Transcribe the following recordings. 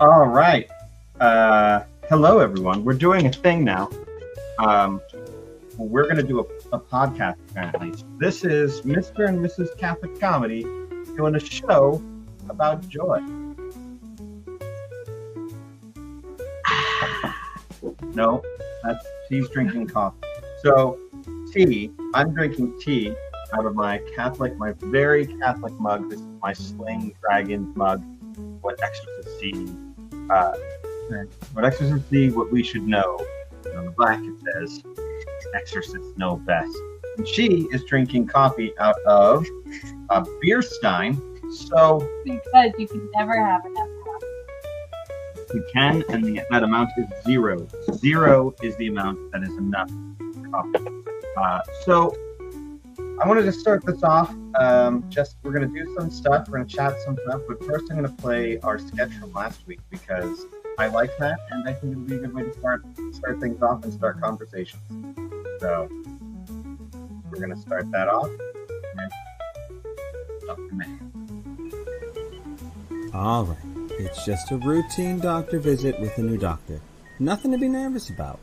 All right. Hello, everyone. We're doing a thing now. Um, we're going to do a podcast, apparently. This is Mr. and Mrs. Catholic Comedy doing a show about joy. No, she's drinking coffee. So, tea, I'm drinking tea out of my very Catholic mug. This is my Slaying Dragons mug. What exorcist see? What exorcists see, what we should know. And on the back it says, exorcists know best. And she is drinking coffee out of a beer stein. So because you can never have enough coffee. You can, and that amount is 0. 0 is the amount that is enough coffee. So I wanted to start this off. We're going to do some stuff. We're going to chat some stuff. But first, I'm going to play our sketch from last week because I like that, and I think it would be a good way to start things off and start conversations. So we're going to start that off. All right. It's just a routine doctor visit with a new doctor. Nothing to be nervous about.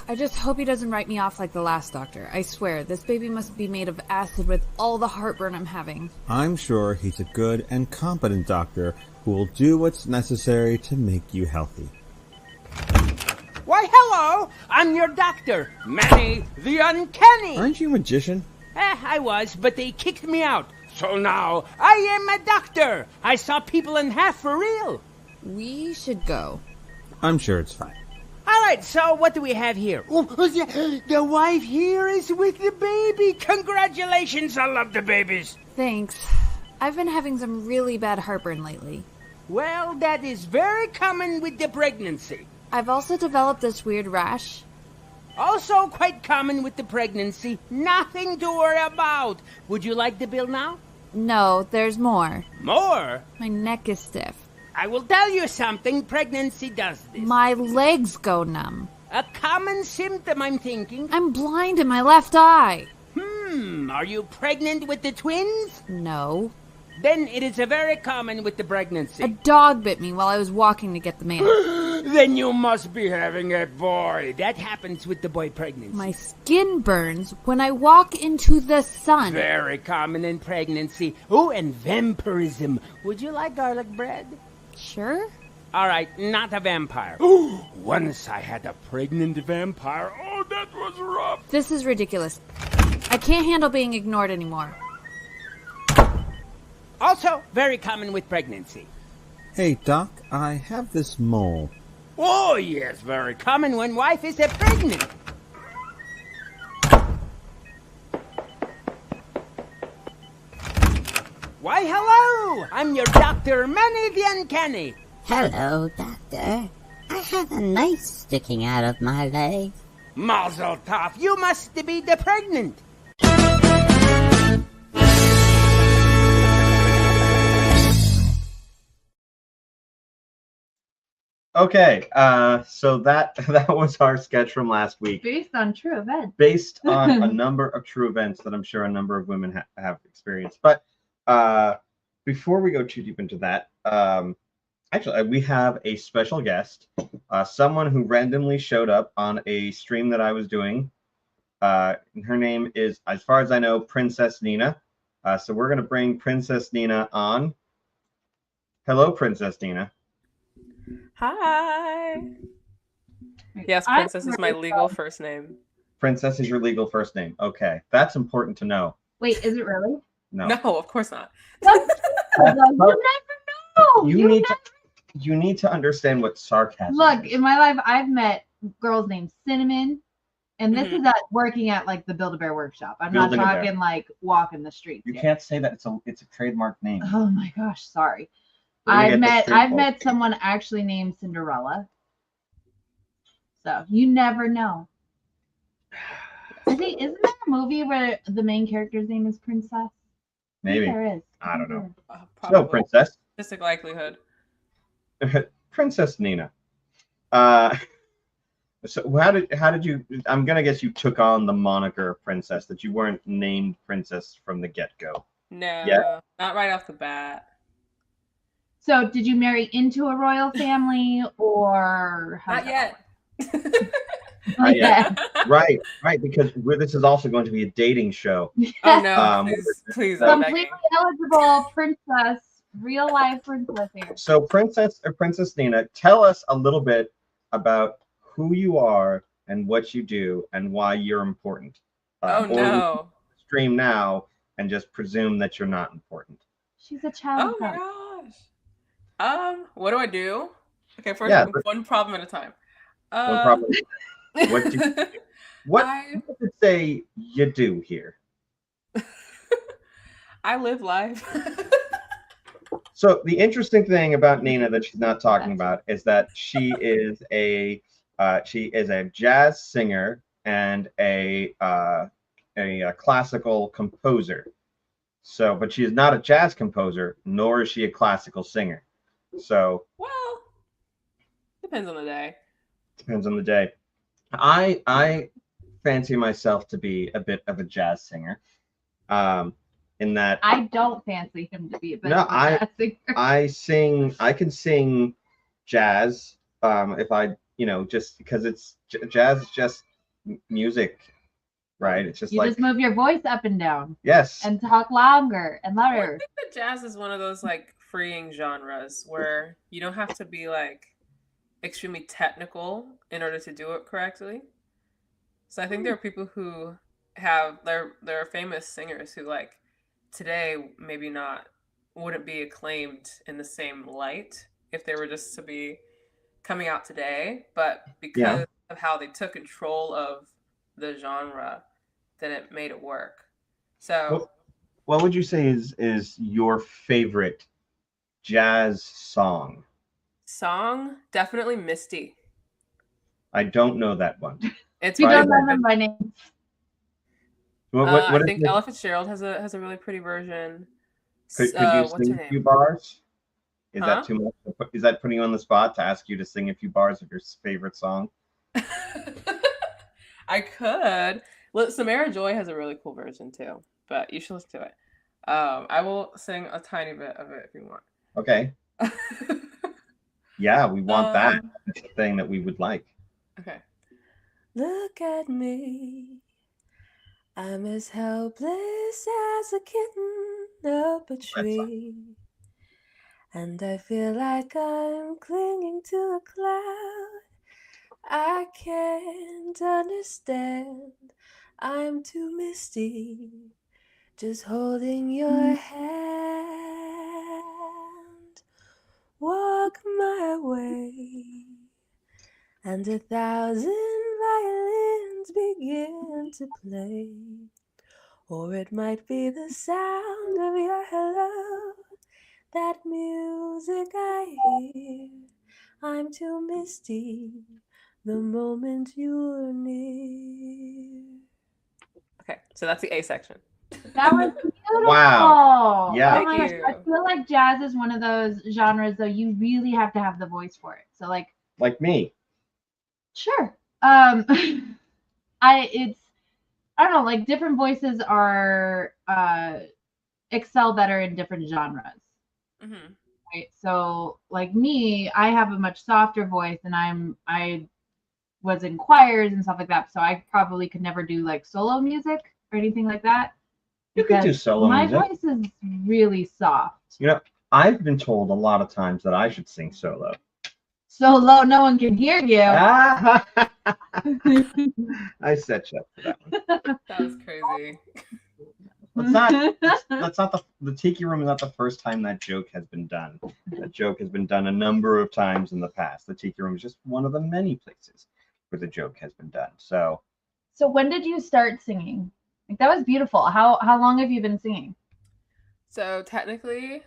I just hope he doesn't write me off like the last doctor. I swear, this baby must be made of acid with all the heartburn I'm having. I'm sure he's a good and competent doctor who will do what's necessary to make you healthy. Why, hello! I'm your doctor, Manny the Uncanny! Aren't you a magician? I was, but they kicked me out. So now, I am a doctor! I saw people in half for real! We should go. I'm sure it's fine. Alright, so what do we have here? Oh, the wife here is with the baby! Congratulations, I love the babies! Thanks. I've been having some really bad heartburn lately. Well, that is very common with the pregnancy. I've also developed this weird rash. Also quite common with the pregnancy. Nothing to worry about. Would you like the bill now? No, there's more. More? My neck is stiff. I will tell you something. Pregnancy does this. My legs go numb. A common symptom, I'm thinking. I'm blind in my left eye. Are you pregnant with the twins? No. Then it is a very common with the pregnancy. A dog bit me while I was walking to get the mail. Then you must be having a boy. That happens with the boy pregnancy. My skin burns when I walk into the sun. Very common in pregnancy. Oh, and vampirism. Would you like garlic bread? Sure. All right, not a vampire. Once I had a pregnant vampire. Oh, that was rough. This is ridiculous. I can't handle being ignored anymore. Also, very common with pregnancy. Hey, Doc, I have this mole. Oh, yes, very common when wife is pregnant. Why, hello! I'm your Dr. Manny the Uncanny. Hello, Doctor. I have a knife sticking out of my leg. Mazel tov, you must be the pregnant. Okay, so that was our sketch from last week. Based on true events. Based on a number of true events that I'm sure a number of women have experienced. But before we go too deep into that, actually, we have a special guest, someone who randomly showed up on a stream that I was doing. Her name is, as far as I know, Princess Nina. So we're going to bring Princess Nina on. Hello, Princess Nina. Hi. Yes, Princess is my legal first name. Princess is your legal first name. Okay, that's important to know. Wait, is it really? No, No, of course not. You never know. You need to understand what sarcasm Look, is. in my life, I've met girls named Cinnamon, and this is at working at like the Build-A-Bear workshop. I'm not Build-A-Bear. talking like walking the streets. You here. can't say that. It's a trademark name. Oh my gosh, sorry. We're gonna I've get this met straight. someone actually named Cinderella. So you never know. Isn't there a movie where the main character's name is Princess? I think Maybe. there is. I don't know. Probably. No, Princess. Statistic likelihood. Princess Nina. So how did you? I'm gonna guess you took on the moniker Princess. That you weren't named Princess from the get-go. No, Yeah. not right off the bat. So, did you marry into a royal family or how's Not that yet. work? Not yet. Right, because this is also going to be a dating show. Oh no, Um, please, I'm Completely begging. eligible princess, real life princess here. So, Princess Nina, tell us a little bit about who you are and what you do and why you're important. Oh Or we no. stream now and just presume that you're not important. She's a child. Oh my gosh. What do I do? Okay, first Yeah, one problem at a time. one problem. What do you, what does it say you do here? I live life. So the interesting thing about Nina that she's not talking about is that she is a jazz singer and a classical composer. So, but she is not a jazz composer, nor is she a classical singer. So, well, depends on the day. Depends on the day. I fancy myself to be a bit of a jazz singer. In that I don't fancy him to be a bit no, of a jazz singer. I can sing jazz. If I, just because it's jazz is just music, right? It's just you like just move your voice up and down. Yes. And talk longer and I louder. think that jazz is one of those like freeing genres where you don't have to be like extremely technical in order to do it correctly. So I think there are people who have there are famous singers who like today maybe not wouldn't be acclaimed in the same light if they were just to be coming out today, but because of how they took control of the genre, then it made it work. So what would you say is your favorite jazz song? Definitely Misty. I don't know that one. It's you don't know them by name. What I think Ella Fitzgerald has a really pretty version. Could you sing a few bars? Is that too much? Is that putting you on the spot to ask you to sing a few bars of your favorite song? I could. Well, Samara Joy has a really cool version too, but you should listen to it. I will sing a tiny bit of it if you want. Okay. Yeah, we want that. That's the thing that we would like. Okay. Look at me. I'm as helpless as a kitten up a tree. And I feel like I'm clinging to a cloud. I can't understand. I'm too misty. Just holding your hand. Walk my way. And 1,000 violins begin to play. Or it might be the sound of your hello. That music I hear. I'm too misty the moment you're near. Okay, so that's the A section. That was beautiful. Wow. Yeah. Oh my gosh. I feel like jazz is one of those genres though you really have to have the voice for it. So like me. Sure. I don't know, like different voices are excel better in different genres. Mm-hmm. Right. So like me, I have a much softer voice and I was in choirs and stuff like that. So I probably could never do like solo music or anything like that. You could do solo music. My voice is really soft. I've been told a lot of times that I should sing solo. So low no one can hear you. I set you up for that one. That was crazy. That's not the Tiki Room is not the first time that joke has been done. That joke has been done a number of times in the past. The Tiki Room is just one of the many places where the joke has been done. So when did you start singing? Like that was beautiful. How long have you been singing? So technically,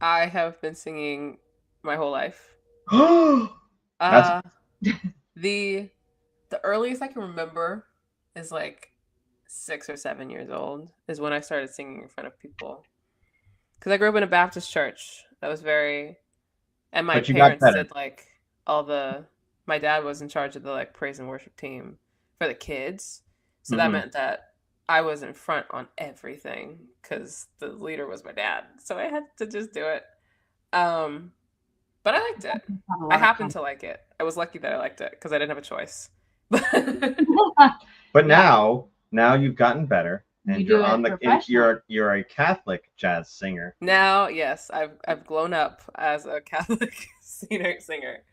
I have been singing my whole life. The earliest I can remember is like 6 or 7 years old is when I started singing in front of people. Because I grew up in a Baptist church. That was and my parents did like my dad was in charge of the like praise and worship team for the kids. So that meant that I was in front on everything because the leader was my dad. So I had to just do it. But I liked it. Have a lot I of happened to like it. I was lucky that I liked it because I didn't have a choice. But Yeah. now you've gotten better, and You do you're it on the professionally. you're a Catholic jazz singer. Now, yes, I've grown up as a Catholic singer.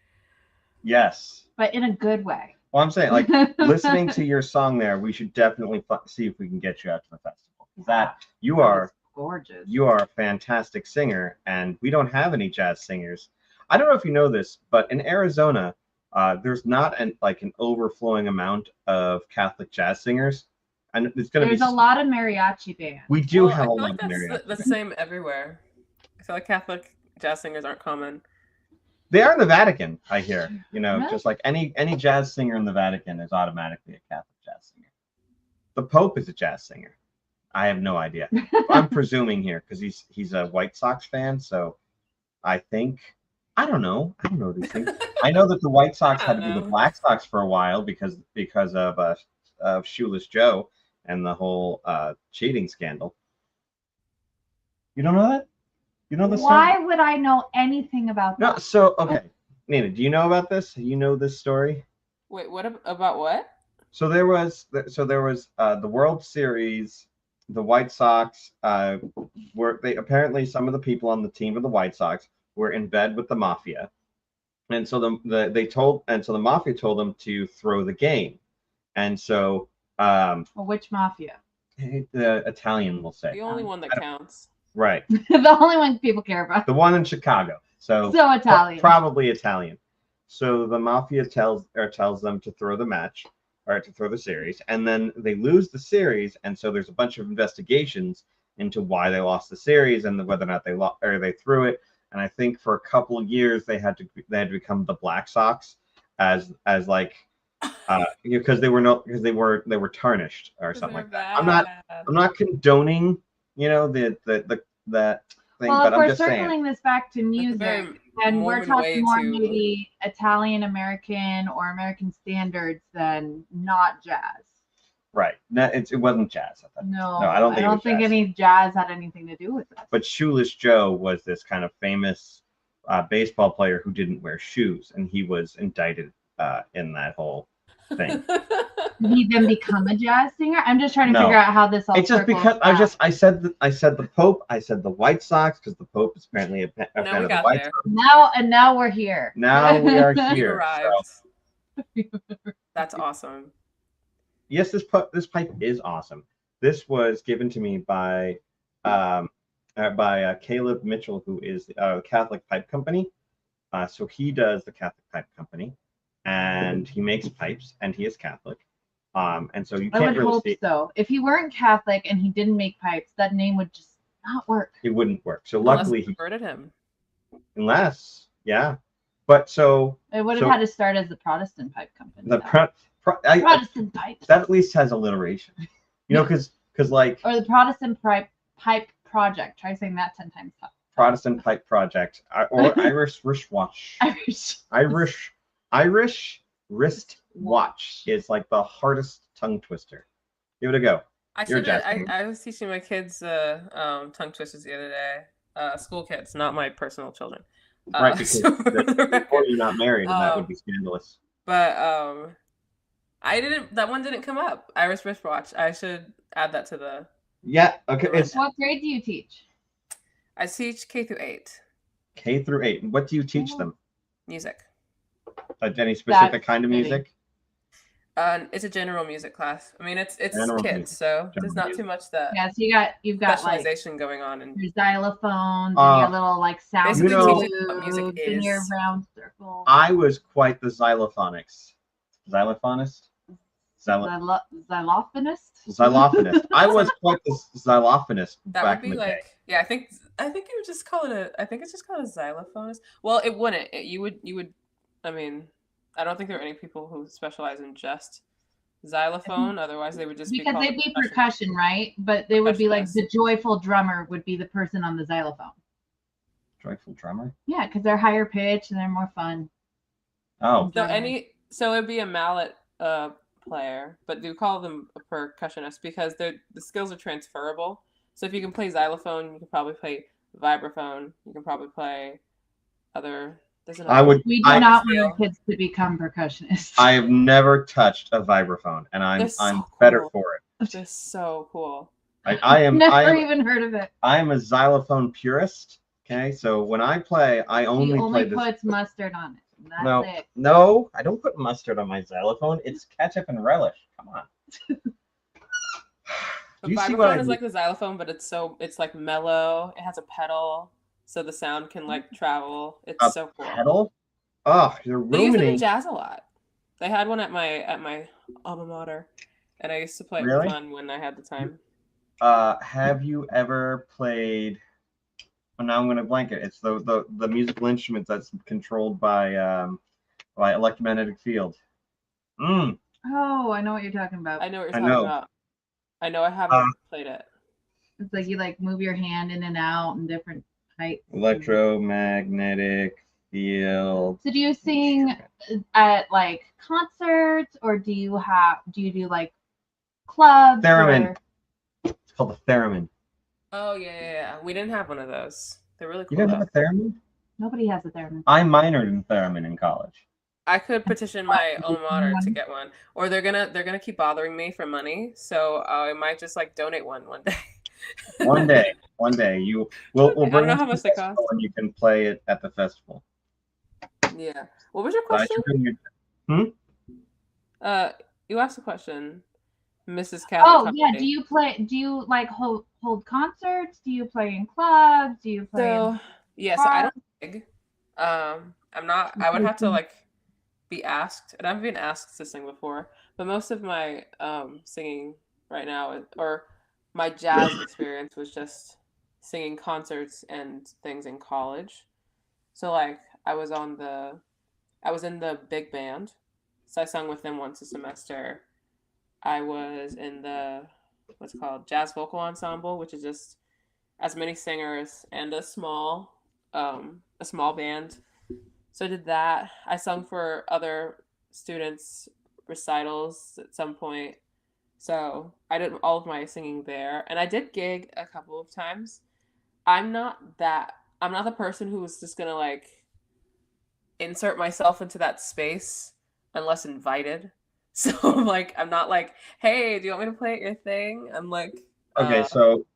Yes. But in a good way. Well, I'm saying, like, listening to your song there, we should definitely see if we can get you out to the festival. That you are gorgeous. You are a fantastic singer, and we don't have any jazz singers. I don't know if you know this, but in Arizona, there's not an overflowing amount of Catholic jazz singers, and it's going to be. There's a lot of mariachi bands. We do Well, have I a feel lot like of that's mariachi the bands. same everywhere. I feel like Catholic jazz singers aren't common. They are in the Vatican, I hear. You know, Really? just like any jazz singer in the Vatican is automatically a Catholic jazz singer. The Pope is a jazz singer. I have no idea. I'm presuming here because he's a White Sox fan, so I think I don't know these things. I know that the White Sox had to be the Black Sox for a while because of Shoeless Joe and the whole cheating scandal. You don't know that? You know this? Why would I know anything about No. that? So okay, Nina, do you know about this? You know this story? Wait, what about what? So there was the World Series. The White Sox apparently some of the people on the team of the White Sox were in bed with the mafia, and so the mafia told them to throw the game, and so Well, which mafia? the Italian will say The only one that counts. right, The only one people care about. the one in Chicago, so Italian, probably Italian. So the mafia tells them to throw the match. Or to throw the series, and then they lose the series, and so there's a bunch of investigations into why they lost the series and whether or not they threw it. And I think for a couple of years they had to become the Black Sox as like because they were tarnished or something like that. I'm not condoning that thing, well, but if I'm we're just saying. circling this back to music, and we're talking more maybe Italian American or American standards than not jazz. Right. It wasn't jazz. No, I don't think any jazz had anything to do with it. But Shoeless Joe was this kind of famous baseball player who didn't wear shoes, and he was indicted in that whole thing. Did he then become a jazz singer? I'm just trying to figure out how this all. It's just because I said the Pope, I said the White Sox because the Pope is apparently a fan of the White Sox. Now we're here. Now we are here. Arrived. So. That's awesome. Yes, this pipe is awesome. This was given to me by Caleb Mitchell, who is the Catholic Pipe Company. So he does the Catholic Pipe Company, and he makes pipes, and he is Catholic. And so you can't I would really hope see. So. If he weren't Catholic and he didn't make pipes, that name would just not work. It wouldn't work. So Unless luckily he converted him. But so it would have had to start as the Protestant Pipe Company. Protestant pipes. That at least has alliteration, because like or the Protestant Pipe Project. Try saying that 10 times. Protestant Pipe Project or Irish Wristwatch. Irish Wristwatch is like the hardest tongue twister. Give it a go. I was teaching my kids tongue twisters the other day. School kids, not my personal children. Right, because before you're not married, and that would be scandalous. But that one didn't come up. Irish wristwatch. I should add that to the. Yeah. Okay. What grade do you teach? I teach K through 8. K through 8. What do you teach them? Music. Any specific kind of music? It's a general music class. I mean, it's kids, so there's not too much that. Yeah, so you've got specialization going on, and your xylophones and your little sound music in your round circle. I was quite the xylophonist. Xylophonist. I was quite the xylophonist back in the day. Yeah, I think you would just call it I think it's just called a xylophonist. Well, it wouldn't. You would. I mean, I don't think there are any people who specialize in just xylophone. Otherwise, they would just because they'd be percussion, right? But they would be like the joyful drummer would be the person on the xylophone. Joyful drummer? Yeah, because they're higher pitched and they're more fun. Oh. So it'd be a mallet player, but do call them a percussionist because the skills are transferable. So if you can play xylophone, you can probably play vibraphone. You can probably play There's I another would. We do I not want feel- our kids to become percussionists. I have never touched a vibraphone, and I'm They're so better cool. for it. They're so cool. I am. Never I am. even heard of it. I am a xylophone purist. Okay, so when I play, I He only only play this. puts mustard on it. And that's No, it. no, I don't put mustard on my xylophone. It's ketchup and relish. Come on. The Do you see what I vibraphone is mean? like the xylophone, but it's like mellow. It has a pedal, so the sound can like travel. It's A so cool. pedal? Oh, you're They use them in ruining. jazz a lot. They had one at my alma mater, and I used to play it Really? for fun when I had the time. Have you ever played? Oh, now I'm going to blank it. It's the musical instrument that's controlled by electromagnetic field. Oh, I know what you're talking about. I know what you're I talking know. about. I know I haven't played it. It's like you like move your hand in and out in different heights. Electromagnetic field. So do you sing at like concerts, or do you do like clubs? Theremin. or- It's called a theremin. Oh yeah. We didn't have one of those. They're really You cool. didn't have a theremin? Nobody has a theremin. I minored in theremin in college. I could petition my alma mater to get one, or they're gonna keep bothering me for money, so I might just like donate one day. One day, we'll I bring don't know it how to much the they festival cost. and you can play it at the festival. Yeah. What was your But I question? should bring it- You asked a question, Mrs. Catholic. Oh yeah, do you like hold concerts? Do you play in clubs? Do you play So I don't gig. I'm not. I would have to like be asked, and I've been asked to sing before. But most of my singing right now, or my jazz experience, was just singing concerts and things in college. So like I was in the big band, so I sung with them once a semester. I was in the what's it called jazz vocal ensemble, which is just as many singers and a small band. So I did that. I sung for other students' recitals at some point. So I did all of my singing there, and I did gig a couple of times. I'm not the person who was just gonna like insert myself into that space unless invited. So like I'm not like, hey, do you want me to play at your thing? I'm like, Okay, so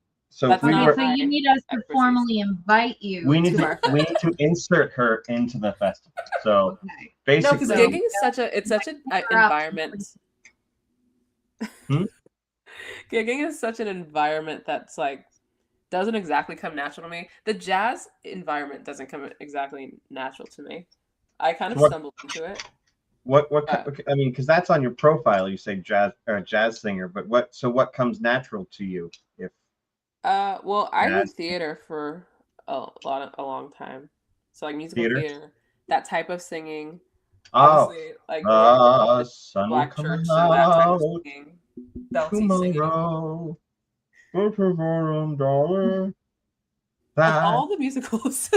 that's if we not were, So you need us to expertise. formally invite you. we need to our to insert her into the festival. So Okay. No, basically, because gigging is such an environment. Hmm? Gigging is such an environment that's like doesn't exactly come natural to me. The jazz environment doesn't come exactly natural to me. I kind of What- stumbled into it. I mean, because that's on your profile. You say jazz singer, but what comes natural to you? If Well, I did Jazz. theater for a long time. So like musical Theater? theater, that type of singing. oh, Obviously, like the sun will black come church, so that type of out singing, belty singing. tomorrow. Dollar. Of That all the musicals,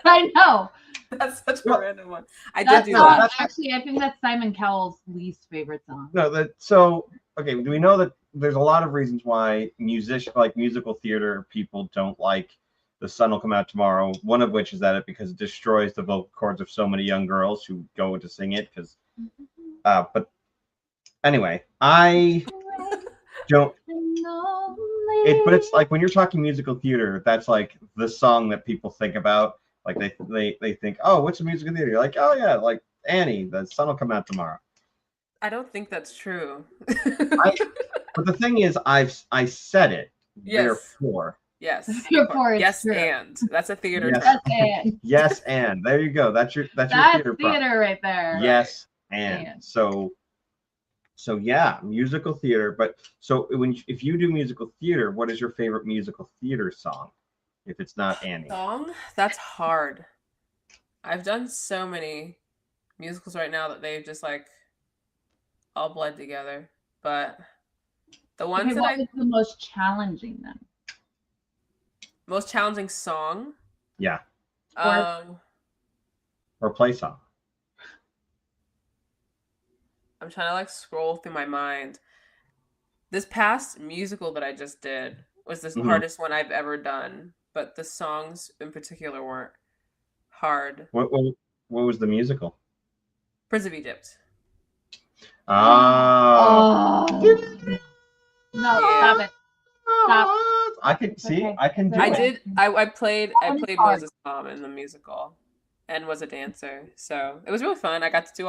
I know. that's such a Well, random one. I did That's do not, that. actually, I think that's Simon Cowell's least favorite song. no, okay. Do we know that there's a lot of reasons why musical theater people don't like The Sun Will Come Out Tomorrow? One of which is because it destroys the vocal cords of so many young girls who go to sing it. But anyway, I don't. But it's like when you're talking musical theater, that's like the song that people think about. Like they think, oh, what's a musical theater? You're like, oh yeah, like Annie, The Sun Will Come Out Tomorrow. I don't think that's true. But the thing is, I said it. Yes. Therefore, Yes. Therefore, it's Yes, true. and that's a theater Yes. term. That's it. yes, and there you go. That's your That's theater prop. theater right there. Yes, and And. so yeah, musical theater. But so if you do musical theater, what is your favorite musical theater song? If it's not Annie. Song? That's hard. I've done so many musicals right now that they've just like all bled together. But the ones Okay, what was the most challenging then? most challenging song. Yeah, Um, or play song. I'm trying to like scroll through my mind. This past musical that I just did was the Mhm. hardest one I've ever done, but the songs in particular weren't hard. What was the musical? Prince of Egypt. Ah. No, stop it. Stop. I can see. Okay. I can do I it. did. I played Hard. Moses' mom in the musical, and was a dancer. So it was really fun. I got to do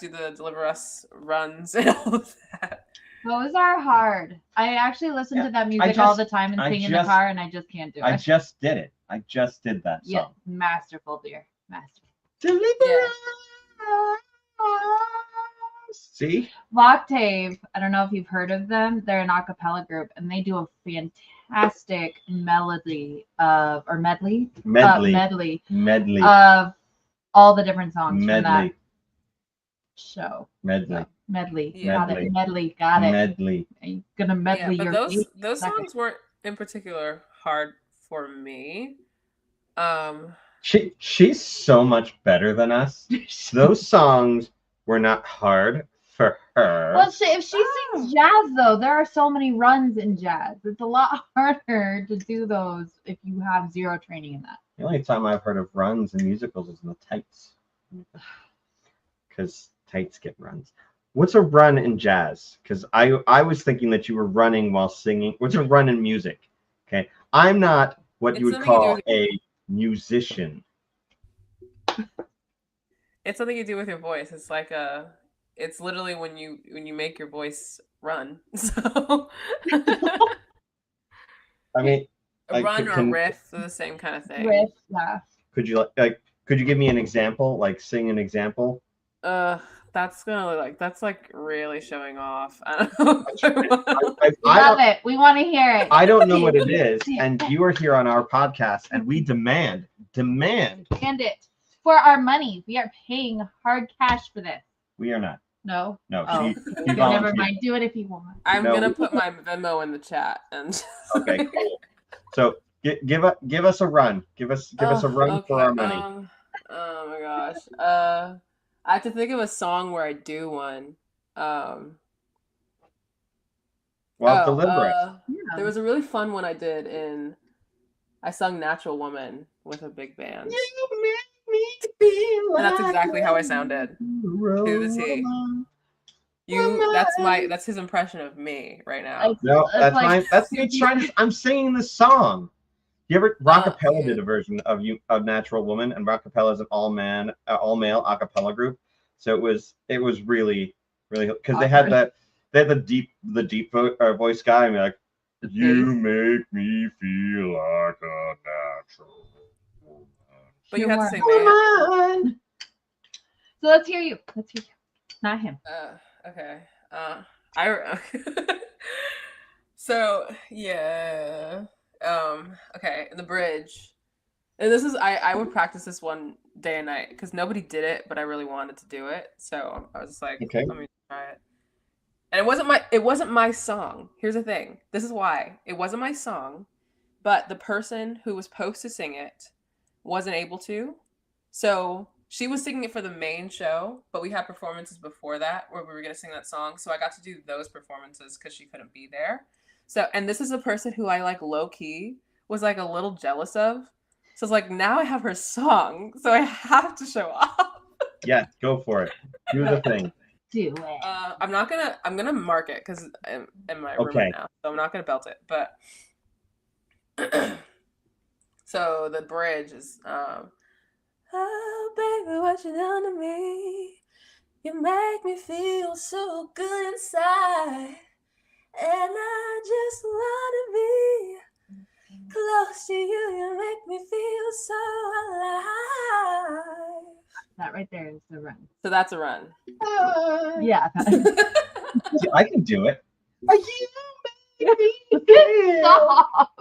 the Deliver Us runs and all of that. Those are hard. I actually listen to that music all the time and sing in the car, and I just can't do it. I just did it. I just did that song. Yeah, masterful, dear. Masterful. Deliver us. See? Octave, I don't know if you've heard of them. They're an a cappella group, and they do a fantastic medley of all the different songs from that show. Medley. Yeah. Got it. Medley. Got it. Medley. Are you gonna medley but your those songs weren't in particular hard for me. She's so much better than us. Those songs were not hard for her. Well, if she sings jazz, though, there are so many runs in jazz. It's a lot harder to do those if you have zero training in that. The only time I've heard of runs in musicals is in the tights. Because tights get runs. What's a run in jazz? Because I was thinking that you were running while singing. What's a run in music? Okay. I'm not what you would call a musician. It's something you do with your voice. It's like it's literally when you make your voice run. So I mean, a run or a riff are the same kind of thing. Riff, yeah. Could you give me an example? Like sing an example? That's really showing off. I don't know. Love it. We want to hear it. I don't know what it is, and you are here on our podcast, and we demand it for our money. We are paying hard cash for this. We are not. No. Oh. She never mind. Do it if you want. I'm gonna put my Venmo in the chat and. Okay, cool. So give us a run. Give us a run for our money. Oh my gosh. I have to think of a song where I do one. Deliver us. There was a really fun one I did I sung Natural Woman with a big band. You make me feel and that's exactly how I sounded. To the T. That's his impression of me right now. No, that's mine. That's me trying to. I'm singing the song. You ever Rockapella did a version of Natural Woman, and Rockapella is an all male a cappella group. So it was really because they had the deep voice guy, and like, you make me feel like a natural woman. But you have to say man. So let's hear you. Not him. Okay. So yeah. Okay, the bridge. And this is I would practice this one day and night because nobody did it, but I really wanted to do it. So I was just like, okay, let me try it. And it wasn't my song. Here's the thing. This is why. It wasn't my song, but the person who was supposed to sing it wasn't able to. So she was singing it for the main show, but we had performances before that where we were going to sing that song. So I got to do those performances because she couldn't be there. So, and this is a person who I like low key was like a little jealous of. So it's like, now I have her song, so I have to show up. Yeah, go for it. Do the thing. Do it. I'm gonna mark it because I'm in my room right now, so I'm not gonna belt it. But so the bridge is, oh baby, what you done to me? You make me feel so good inside, and I just wanna be close to you. You make me feel so alive. That right there is the run. So that's a run. Yeah. I can do it. Stop.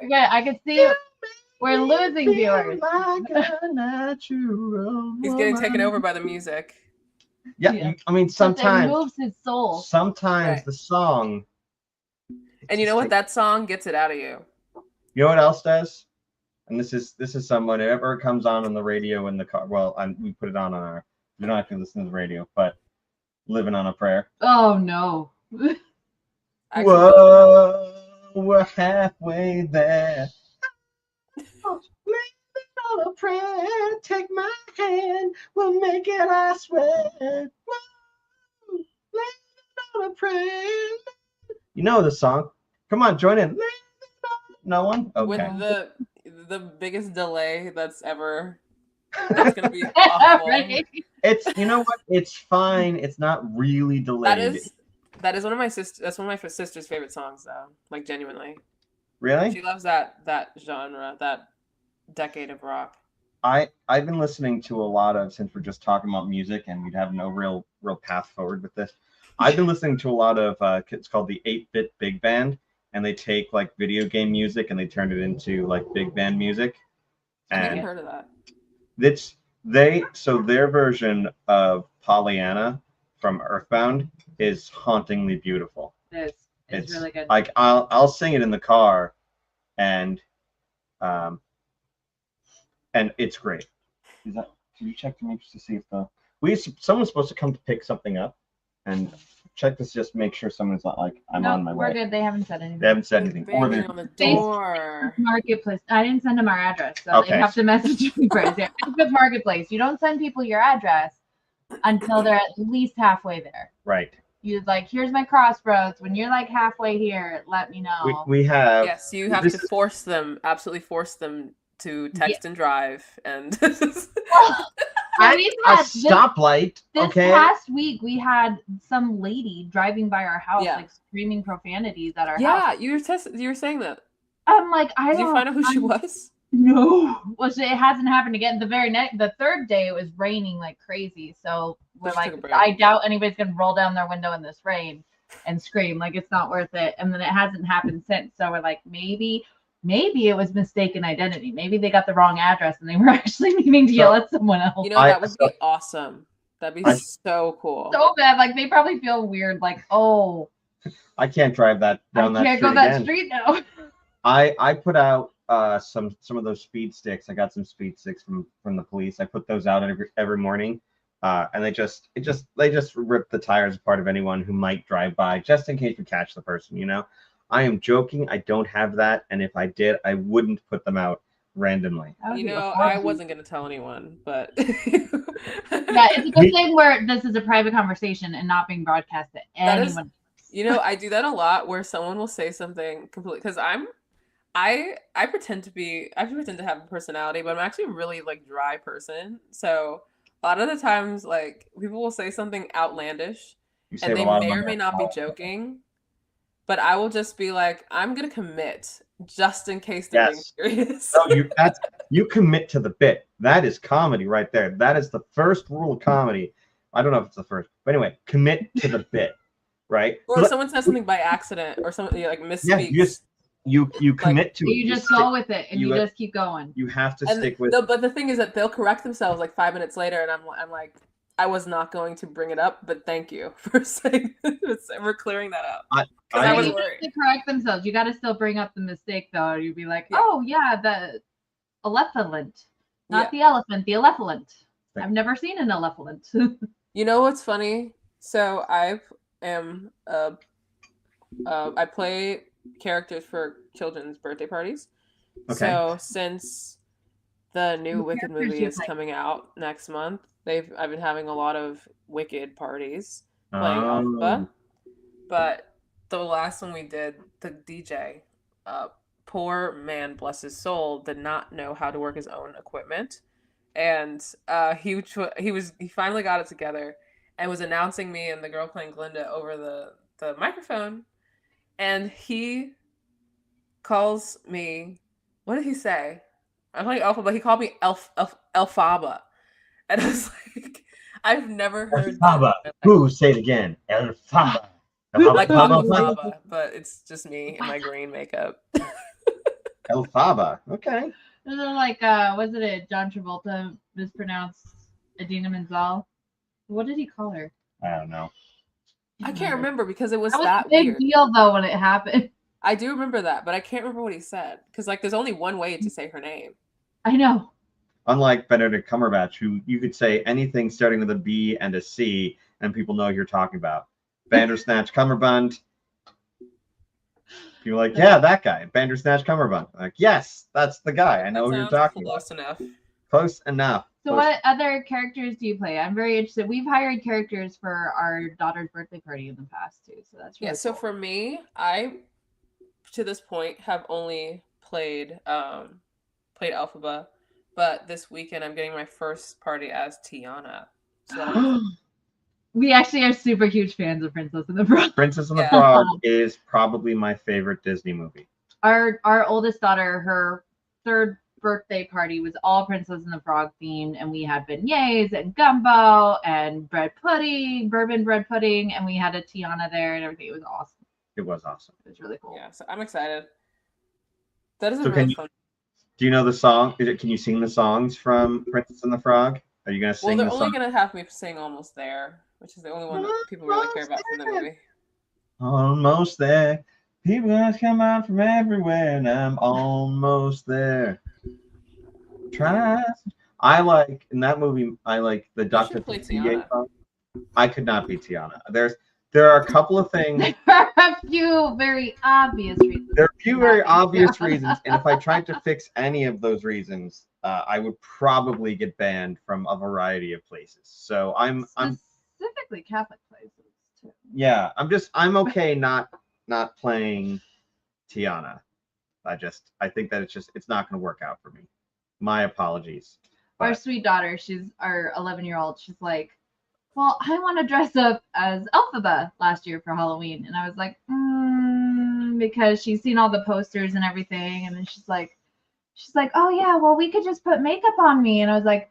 Okay, I can see we're losing viewers. He's getting taken over by the music. Yeah. I mean, sometimes it moves his soul. Sometimes the song. And you know what? That song gets it out of you. You know what else does? And this is someone, whenever it comes on the radio in the car. Well, we put it on our. You don't have to listen to the radio, but Living on a Prayer. Oh no. Whoa, we're halfway there. on a prayer, take my hand, we'll make it, I swear. Woo, landing on a prayer. You know the song. Come on, join in. No one? With Okay. the biggest delay that's gonna be awful. Right? It's, you know what? It's fine. It's not really delayed. That is one of my sister's favorite songs though. Like genuinely. Really? She loves that genre, that decade of rock. I've been listening to a lot of, since we're just talking about music and we'd have no real path forward with this. I've been listening to a lot of it's called the 8-bit big band, and they take like video game music and they turn it into like big band music. I think I've And heard of that. so their version of Pollyanna from Earthbound is hauntingly beautiful. It's really good. Like I'll sing it in the car, and it's great. Can you check to make to see if someone's supposed to come to pick something up, and check this just make sure someone's not like I'm on my way. We're good. They haven't said anything. They haven't said anything. Or Banging on the door. Marketplace. I didn't send them our address, so Okay. they have to message me first. Yeah, it's with Marketplace. You don't send people your address until they're at least halfway there. right. You like, here's my crossroads. When you're like halfway here, let me know. We have Yes, you have to absolutely force them to text and drive, and We've a had stoplight. this Okay. past week, we had some lady driving by our house, Yeah. like screaming profanities at our house. yeah, you were saying that. I'm like, I Did don't you find out who she was? No, well, it hasn't happened again. The third day it was raining like crazy, so we're Just like, took a break. I doubt anybody's gonna roll down their window in this rain and scream. Like, it's not worth it. And then it hasn't happened since. So we're like, maybe it was mistaken identity. Maybe they got the wrong address and they were actually meaning to yell at someone else. You know, that would be awesome. That'd be so cool. So bad. Like, they probably feel weird. Like, oh, I can't drive that down I that can't street go that again. street now. I put out some of those speed sticks. I got some speed sticks from the police. I put those out every morning, and they just rip the tires apart of anyone who might drive by, just in case we catch the person. You know, I am joking. I don't have that, and if I did, I wouldn't put them out randomly. You know, I wasn't gonna tell anyone, but Yeah, it's a good thing where this is a private conversation and not being broadcast to anyone. You know, I do that a lot where someone will say something completely, because I pretend to have a personality, but I'm actually a really like dry person. So a lot of the times, like, people will say something outlandish and they may or may not be joking, but I will just be like, I'm gonna commit just in case they're being serious. No, you commit to the bit. That is comedy right there. That is the first rule of comedy. I don't know if it's the first, but anyway, commit to the bit, right? Or if someone says something by accident or something like misspeaks. Yeah, you commit to it. You just go with it and you just keep going. You have to stick with. But the thing is that they'll correct themselves like 5 minutes later, and I'm like, I was not going to bring it up, but thank you for saying for clearing that up. I was worried. To correct themselves, you got to still bring up the mistake though. You'd be like, oh yeah, the elephant, not the elephant, the elephant. I've never seen an elephant. You know what's funny? So I play characters for children's birthday parties. Okay. So since the new Wicked movie is coming out next month, I've been having a lot of Wicked parties playing Alpha. But the last one we did, the DJ, poor man, bless his soul, did not know how to work his own equipment, and he finally got it together and was announcing me and the girl playing Glinda over the microphone. And he calls me, what did he say? I'm playing Alpha, but he called me Elphaba. And I was like, I've never heard Elphaba. Who? Say it again. Elphaba. Like Elphaba, but it's just me in my green makeup. Elphaba. Okay. Like, was it John Travolta mispronounced Idina Menzel? What did he call her? I don't know. I can't remember because it was that big weird. Deal though when it happened. I do remember that, but I can't remember what he said because like there's only one way to say her name. I know. Unlike Benedict Cumberbatch, who you could say anything starting with a B and a C, and people know who you're talking about. Bandersnatch Cumberbund. People are like, yeah, that guy, Bandersnatch Cumberbund. Like, yes, that's the guy. I know who you're talking about. Close enough. Close enough. So Close- what other characters do you play? I'm very interested. We've hired characters for our daughter's birthday party in the past too, so that's really Yeah, so cool. for me, I to this point have only played Alphaba, but this weekend I'm getting my first party as Tiana. So that'll be We actually are super huge fans of Princess and the Frog. Princess and the Yeah. Frog is probably my favorite Disney movie. Our oldest daughter, her third birthday party was all Princess and the Frog themed, and we had beignets and gumbo and bread pudding, bourbon bread pudding, and we had a Tiana there and everything. It was awesome. It was awesome. It was really cool. Yeah, so I'm excited. That is So a really fun. Do you know the song? Can you sing the songs from Princess and the Frog? Are you gonna Well, sing they're the only song? gonna have me sing "Almost There," which is the only one that people really care about from the movie. Almost there. People have come out from everywhere, and I'm almost there. Try. I like in that movie. I like the Dr. should play PA Tiana. song. I could not be Tiana. There are a couple of things. There are a few very obvious reasons. There are a few very Not be obvious Tiana. reasons, and if I tried to fix any of those reasons, I would probably get banned from a variety of places. So I'm Specifically Catholic places too. yeah. I'm okay not playing Tiana. I think that it's not going to work out for me. My apologies. Our But sweet daughter, she's our 11-year-old. She's like, well, I want to dress up as Elphaba last year for Halloween. And I was like, because she's seen all the posters and everything. And then she's like, oh yeah, well, we could just put makeup on me. And I was like,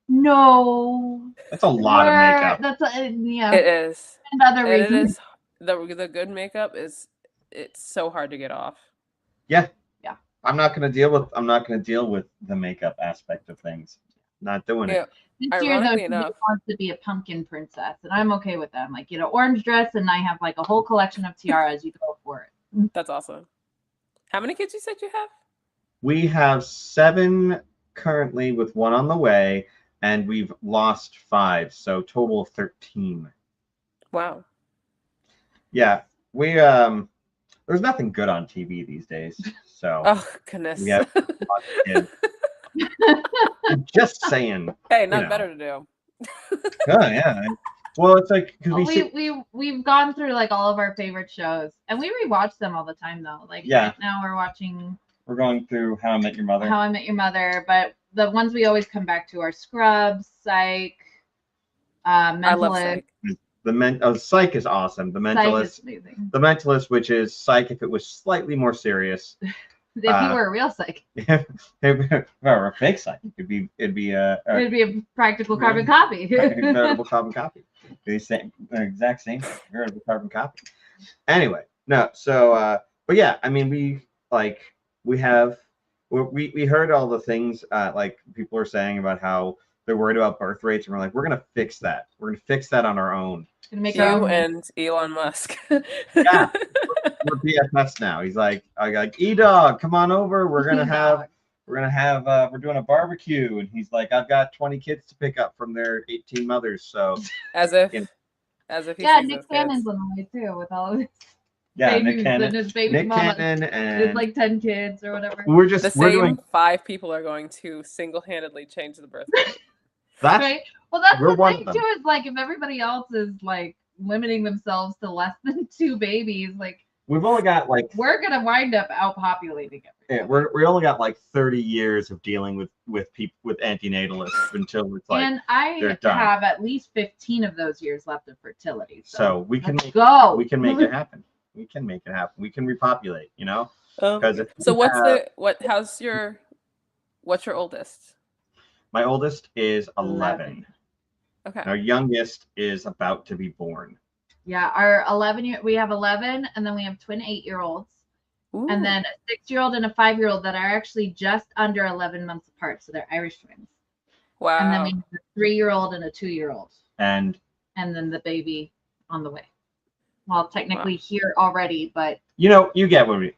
no. that's a lot of makeup. That's yeah. It is. And other And it reasons. is the good makeup it's so hard to get off. Yeah. Yeah. I'm not going to deal with the makeup aspect of things. Not doing Yeah. it. This year, though, Ironically she enough, wants to be a pumpkin princess. And I'm okay with that. I'm like, orange dress, and I have like a whole collection of tiaras. You go for it. that's awesome. How many kids you said you have? We have 7 currently with 1 on the way, and we've lost 5, so total of 13. Wow. Yeah, we there's nothing good on TV these days, so Oh goodness. we have lots of kids. Just saying. Hey, not know. better to do. Oh yeah. Well, it's like because We've gone through like all of our favorite shows, and we rewatch them all the time though. Like Yeah. right now we're watching we're going through How I Met Your Mother. How I Met Your Mother, but the ones we always come back to are Scrubs, Psych, I love Mentalist. Psych. Psych is awesome. The Psych Mentalist. is amazing. The Mentalist, which is Psych if it was slightly more serious. If you were a real psych, If a fake Psych, it'd be it'd be a practical carbon copy. veritable carbon copy. The exact same veritable carbon copy. Anyway, no. So, but yeah, I mean, we heard all the things like people are saying about how they're worried about birth rates, and we're like, we're gonna fix that. We're gonna fix that on our own. Gonna make You our own. and Elon Musk. Yeah, we're BFFs now. He's like, E-Dog, come on over. We're doing a barbecue, and he's like, I've got 20 kids to pick up from their 18 mothers. So As if Yeah. he Yeah, sees Nick those kids. Cannon's on the way too with all of his yeah, babies Nick Cannon, and his baby Nick mama. Cannon, There's and like 10 kids or whatever. we're The we're same doing 5 people are going to single-handedly change the birth rate. that. Right? Well, that's We're the one thing of too. them. Is like if everybody else is like limiting themselves to less than 2 babies, like We've only got like we're gonna wind up outpopulating everything. we only got like 30 years of dealing with people with antinatalists until it's like And I they're done. have at least 15 of those years left of fertility. so we can let's make, go. we can make it happen. We can make it happen. We can repopulate. You know, because So what's your oldest? my oldest is 11. Okay. Our youngest is about to be born. Yeah, our 11-year we have 11, and then we have twin 8-year-olds, Ooh. and then a 6-year-old and a 5-year-old that are actually just under 11 months apart, so they're Irish twins. Wow. And then we have a 3-year-old and a 2-year-old, And and then the baby on the way. Well, technically here already, but you get what we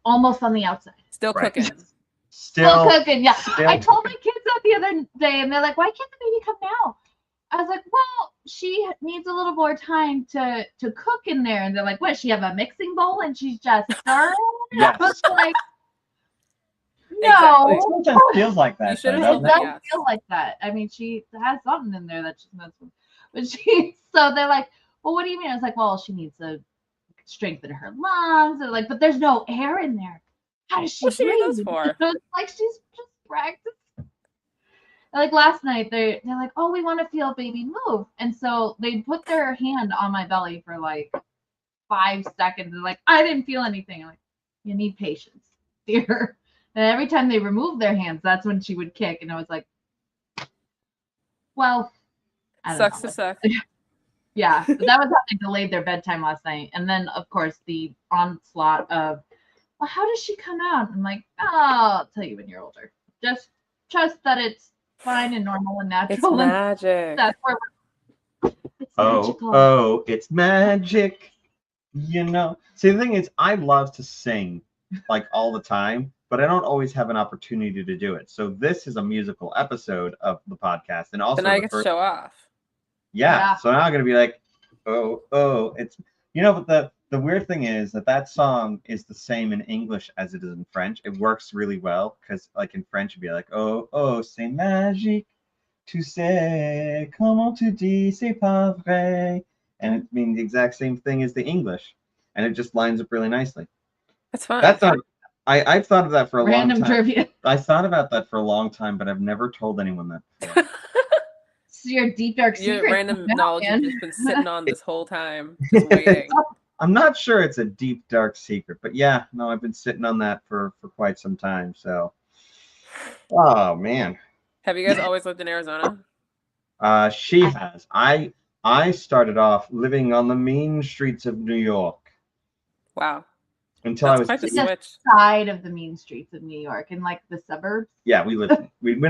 almost on the outside. Still Right. cooking. Still still cooking, yeah. still- I told my kids that the other day, and they're like, "Why can't the baby come now?" I was like, "Well, she needs a little more time to cook in there." And they're like, "What? She have a mixing bowl and she's just stirring?" Yes. I was like, Exactly. It sometimes feels like You that. should have though, told It doesn't them it? does yes. feel like that. I mean, she has something in there that she's messing with. But so they're like, well, what do you mean? I was like, well, she needs to strengthen her lungs. They're like, but there's no air in there. How does she What's she need those breathe? for? It's like she's just practicing. Like last night, they're like, oh, we want to feel baby move. And so they put their hand on my belly for like 5 seconds. They're like, I didn't feel anything. I'm like, you need patience, dear. And every time they removed their hands, that's when she would kick. And I was like, well, I don't Sucks know. to suck. Yeah, but that was how they delayed their bedtime last night. And then, of course, the onslaught of, well, how does she come out? I'm like, oh, I'll tell you when you're older. Just trust that it's fine and normal and natural. It's magic. That's where it's magical. Oh, it's magic. You know. See, the thing is, I love to sing like all the time, but I don't always have an opportunity to do it. So this is a musical episode of the podcast, and also So now you the get to first. show off. Yeah. So now I'm gonna be like, oh, it's but the weird thing is that song is the same in English as it is in French. It works really well because like in French you'd be like, oh, c'est magique, tu sais comment tu dis c'est pas vrai, and it means the exact same thing as the English, and it just lines up really nicely. That's fun. That's not. I've thought of that for a Random long time. trivia. I thought about that for a long time, but I've never told anyone that before. It's your deep dark secret. Your random now, knowledge man. you've just been sitting on this whole time, just waiting. I'm not sure it's a deep, dark secret, but yeah, no, I've been sitting on that for quite some time. So, oh man, Have you guys always lived in Arizona? she has. I started off living on the mean streets of New York Wow. until That's I was. quite the Just switch. side of the mean streets of New York, in like the suburbs. Yeah, we lived.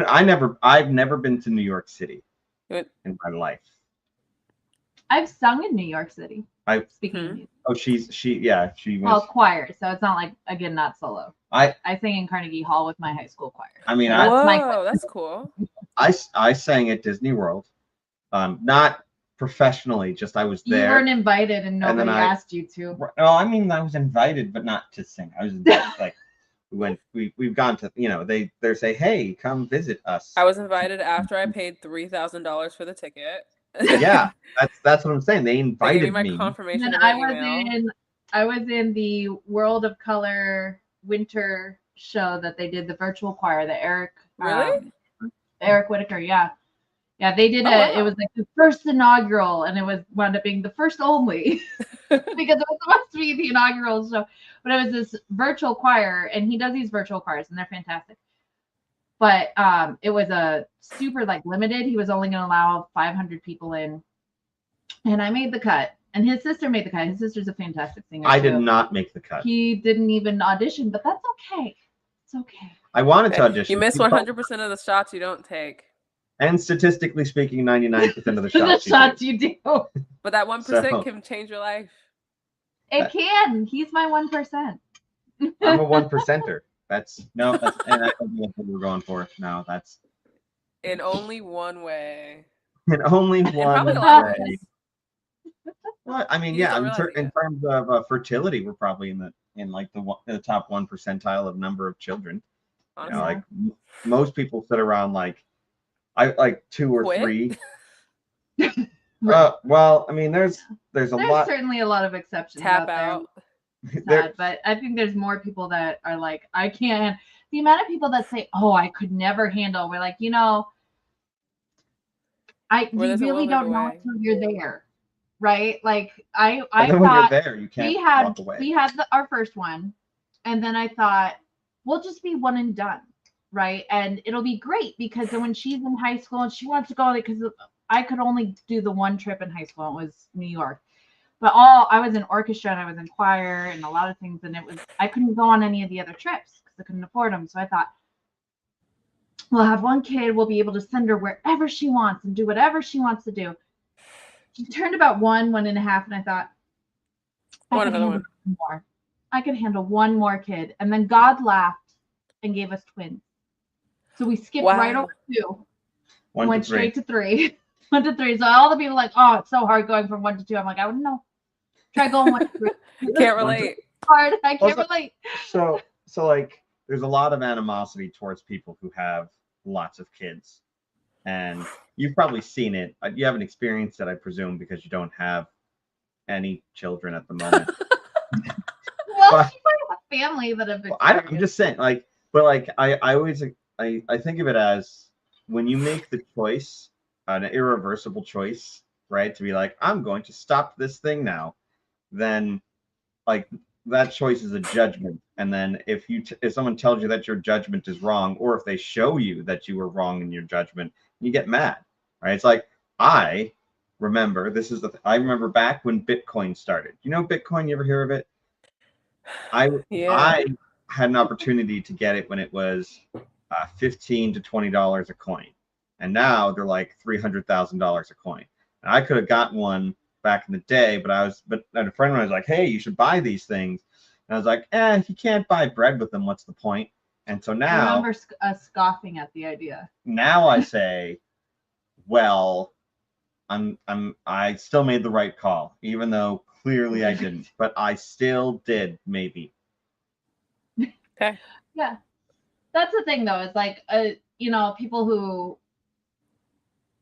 I've never been to New York City You went- in my life. I've sung in New York City. Speaking of music. Oh, she was. Well, choir, so it's not like, again, not solo. I sang in Carnegie Hall with my high school choir. I mean, So I- that's my Whoa, that's cool. I sang at Disney World, not professionally. Just I was You there. weren't invited and And then nobody I- asked you to. Well, I mean, I was invited, but not to sing. I was invited, like we've gone to, they say, hey, come visit us. I was invited after I paid $3,000 for the ticket. Yeah, that's what I'm saying. They They gave me invited my me. confirmation And in then my email. I was in the World of Color winter show that they did, the virtual choir, the Eric Eric Whitaker, yeah. Yeah, they did it was like the first inaugural, and it wound up being the first only because it was supposed to be the inaugural show. But it was this virtual choir, and he does these virtual choirs, and they're fantastic. But it was a super like limited. He was only going to allow 500 people in, and I made the cut. And his sister made the cut. His sister's a fantastic singer. I did too. not make the cut. He didn't even audition, but that's okay. It's okay. I wanted to audition. You miss 100% of the shots you don't take. And statistically speaking, 99% of the The shots. shots you do. But that 1% So- can change your life. It can. He's my 1%. I'm a 1%er. And I don't think that's what we're going for. No, that's In only one way. in only one probably a lot way. Well, I mean, You yeah, don't realize it in yet. terms of fertility, we're probably in the top 1 percentile of number of children. Honestly. Like most people sit around like 2 or Quit? 3. Well, I mean, there's a There's lot. certainly a lot of exceptions Tap out there. out. There, But I think there's more people that are like, I can't. The amount of people that say, "Oh, I could never handle," we're like, you Where you there's a will, really there's a don't know way. until you're there, right? Like I and then when you're thought there, you can't we had walk away. our first one, and then I thought we'll just be one and done, right? And it'll be great because then when she's in high school and she wants to go, because I could only do the one trip in high school. It was New York. But I was in orchestra and I was in choir and a lot of things, and I couldn't go on any of the other trips because I couldn't afford them. So I thought, we'll have one kid, we'll be able to send her wherever she wants and do whatever she wants to do. She turned about 1.5, and I thought, One I could another handle one more. I could handle one more kid. And then God laughed and gave us twins. So we skipped right Wow. over 2. 1 Went to 3. straight to 3. 1 to 3. So all the people are like, oh, it's so hard going from 1 to 2. I'm like, I wouldn't know. Try going 1 to 3. Can't relate. Hard. I can't Also- relate. So like there's a lot of animosity towards people who have lots of kids, and you've probably seen it. You haven't experienced it, I presume, because you don't have any children at the moment. Well, But- she might have a family that have. I'm just saying, like, but like I always I think of it as when you make the choice, an irreversible choice, right? To be like, I'm going to stop this thing now, then like that choice is a judgment. And then if someone tells you that your judgment is wrong, or if they show you that you were wrong in your judgment, you get mad, right? It's like I remember I remember back when Bitcoin started. You know Bitcoin? You ever hear of it? I had an opportunity to get it when it was $15 to $20 a coin, and now they're like $300,000 a coin. And I could have gotten one back in the day, but a friend of mine was like, "Hey, you should buy these things," and I was like, you can't buy bread with them. What's the point?" And so now, I remember scoffing at the idea. Now I say, well, I still made the right call, even though clearly I didn't, but I still did, maybe. Okay. Yeah, that's the thing though. It's like people who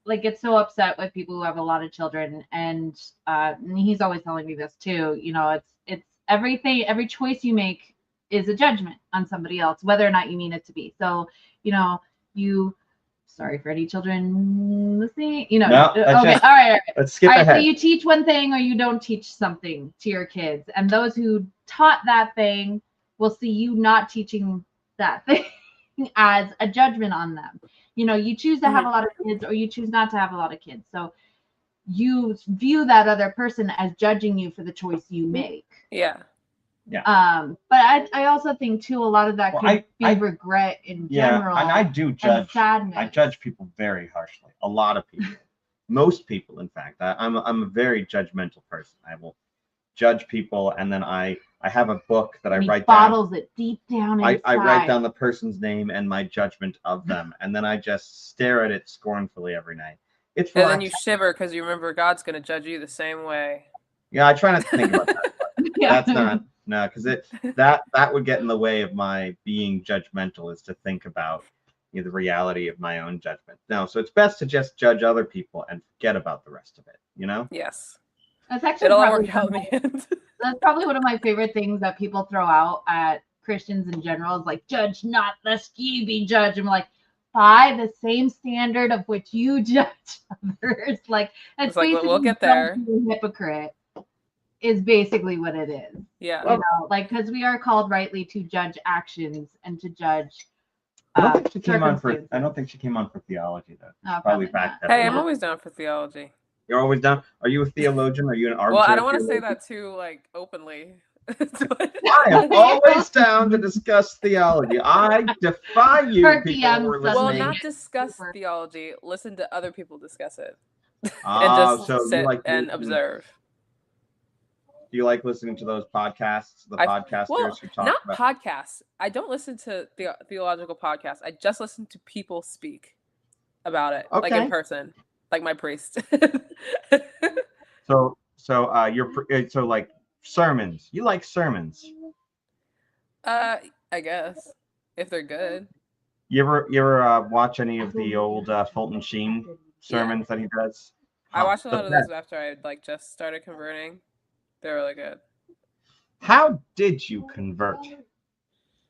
like get so upset with people who have a lot of children, and he's always telling me this too. It's everything. Every choice you make is a judgment on somebody else, whether or not you mean it to be. So sorry for any children listening. No, okay, all right. Let's skip ahead. So you teach one thing or you don't teach something to your kids, and those who taught that thing will see you not teaching that thing as a judgment on them. You choose to have a lot of kids or you choose not to have a lot of kids. So you view that other person as judging you for the choice you make. Yeah. Yeah. But I also think too, a lot of that could be regret in general. Yeah, and I do judge. Sadness. I judge people very harshly. A lot of people. Most people, in fact. I'm a very judgmental person. I will judge people, and then I have a book that I write down. Bottles it deep down inside. I write down the person's name and my judgment of them, and then I just stare at it scornfully every night. It's and then you shiver because you remember God's going to judge you the same way. Yeah, I try not to think about that. That's not because that would get in the way of my being judgmental, is to think about the reality of my own judgment. No, so it's best to just judge other people and forget about the rest of it. Yes. That's actually it'll all work out in the end. That's probably one of my favorite things that people throw out at Christians in general is like, judge not lest ye be judged. I'm like, by the same standard of which you judge others. Like, that's basically we'll get there. A hypocrite is basically what it is. Yeah. Because we are called rightly to judge actions and to judge. I don't think she came on for theology though. Probably back that. Hey, I'm always down for theology. You're always down. Are you a theologian? Are you an armchair? Well, I don't want to say that too openly. I am always down to discuss theology. I defy you, people who are listening. Well, not discuss theology. Listen to other people discuss it, and just sit and observe. Do you like listening to those podcasts? The podcasters who talk about podcasts. I don't listen to theological podcasts. I just listen to people speak about it, like in person, like my priest. So like sermons. You like sermons? I guess if they're good. You ever watch any of the old Fulton Sheen sermons that he does? I watched a lot of those after I just started converting. They're really good. How did you convert? Is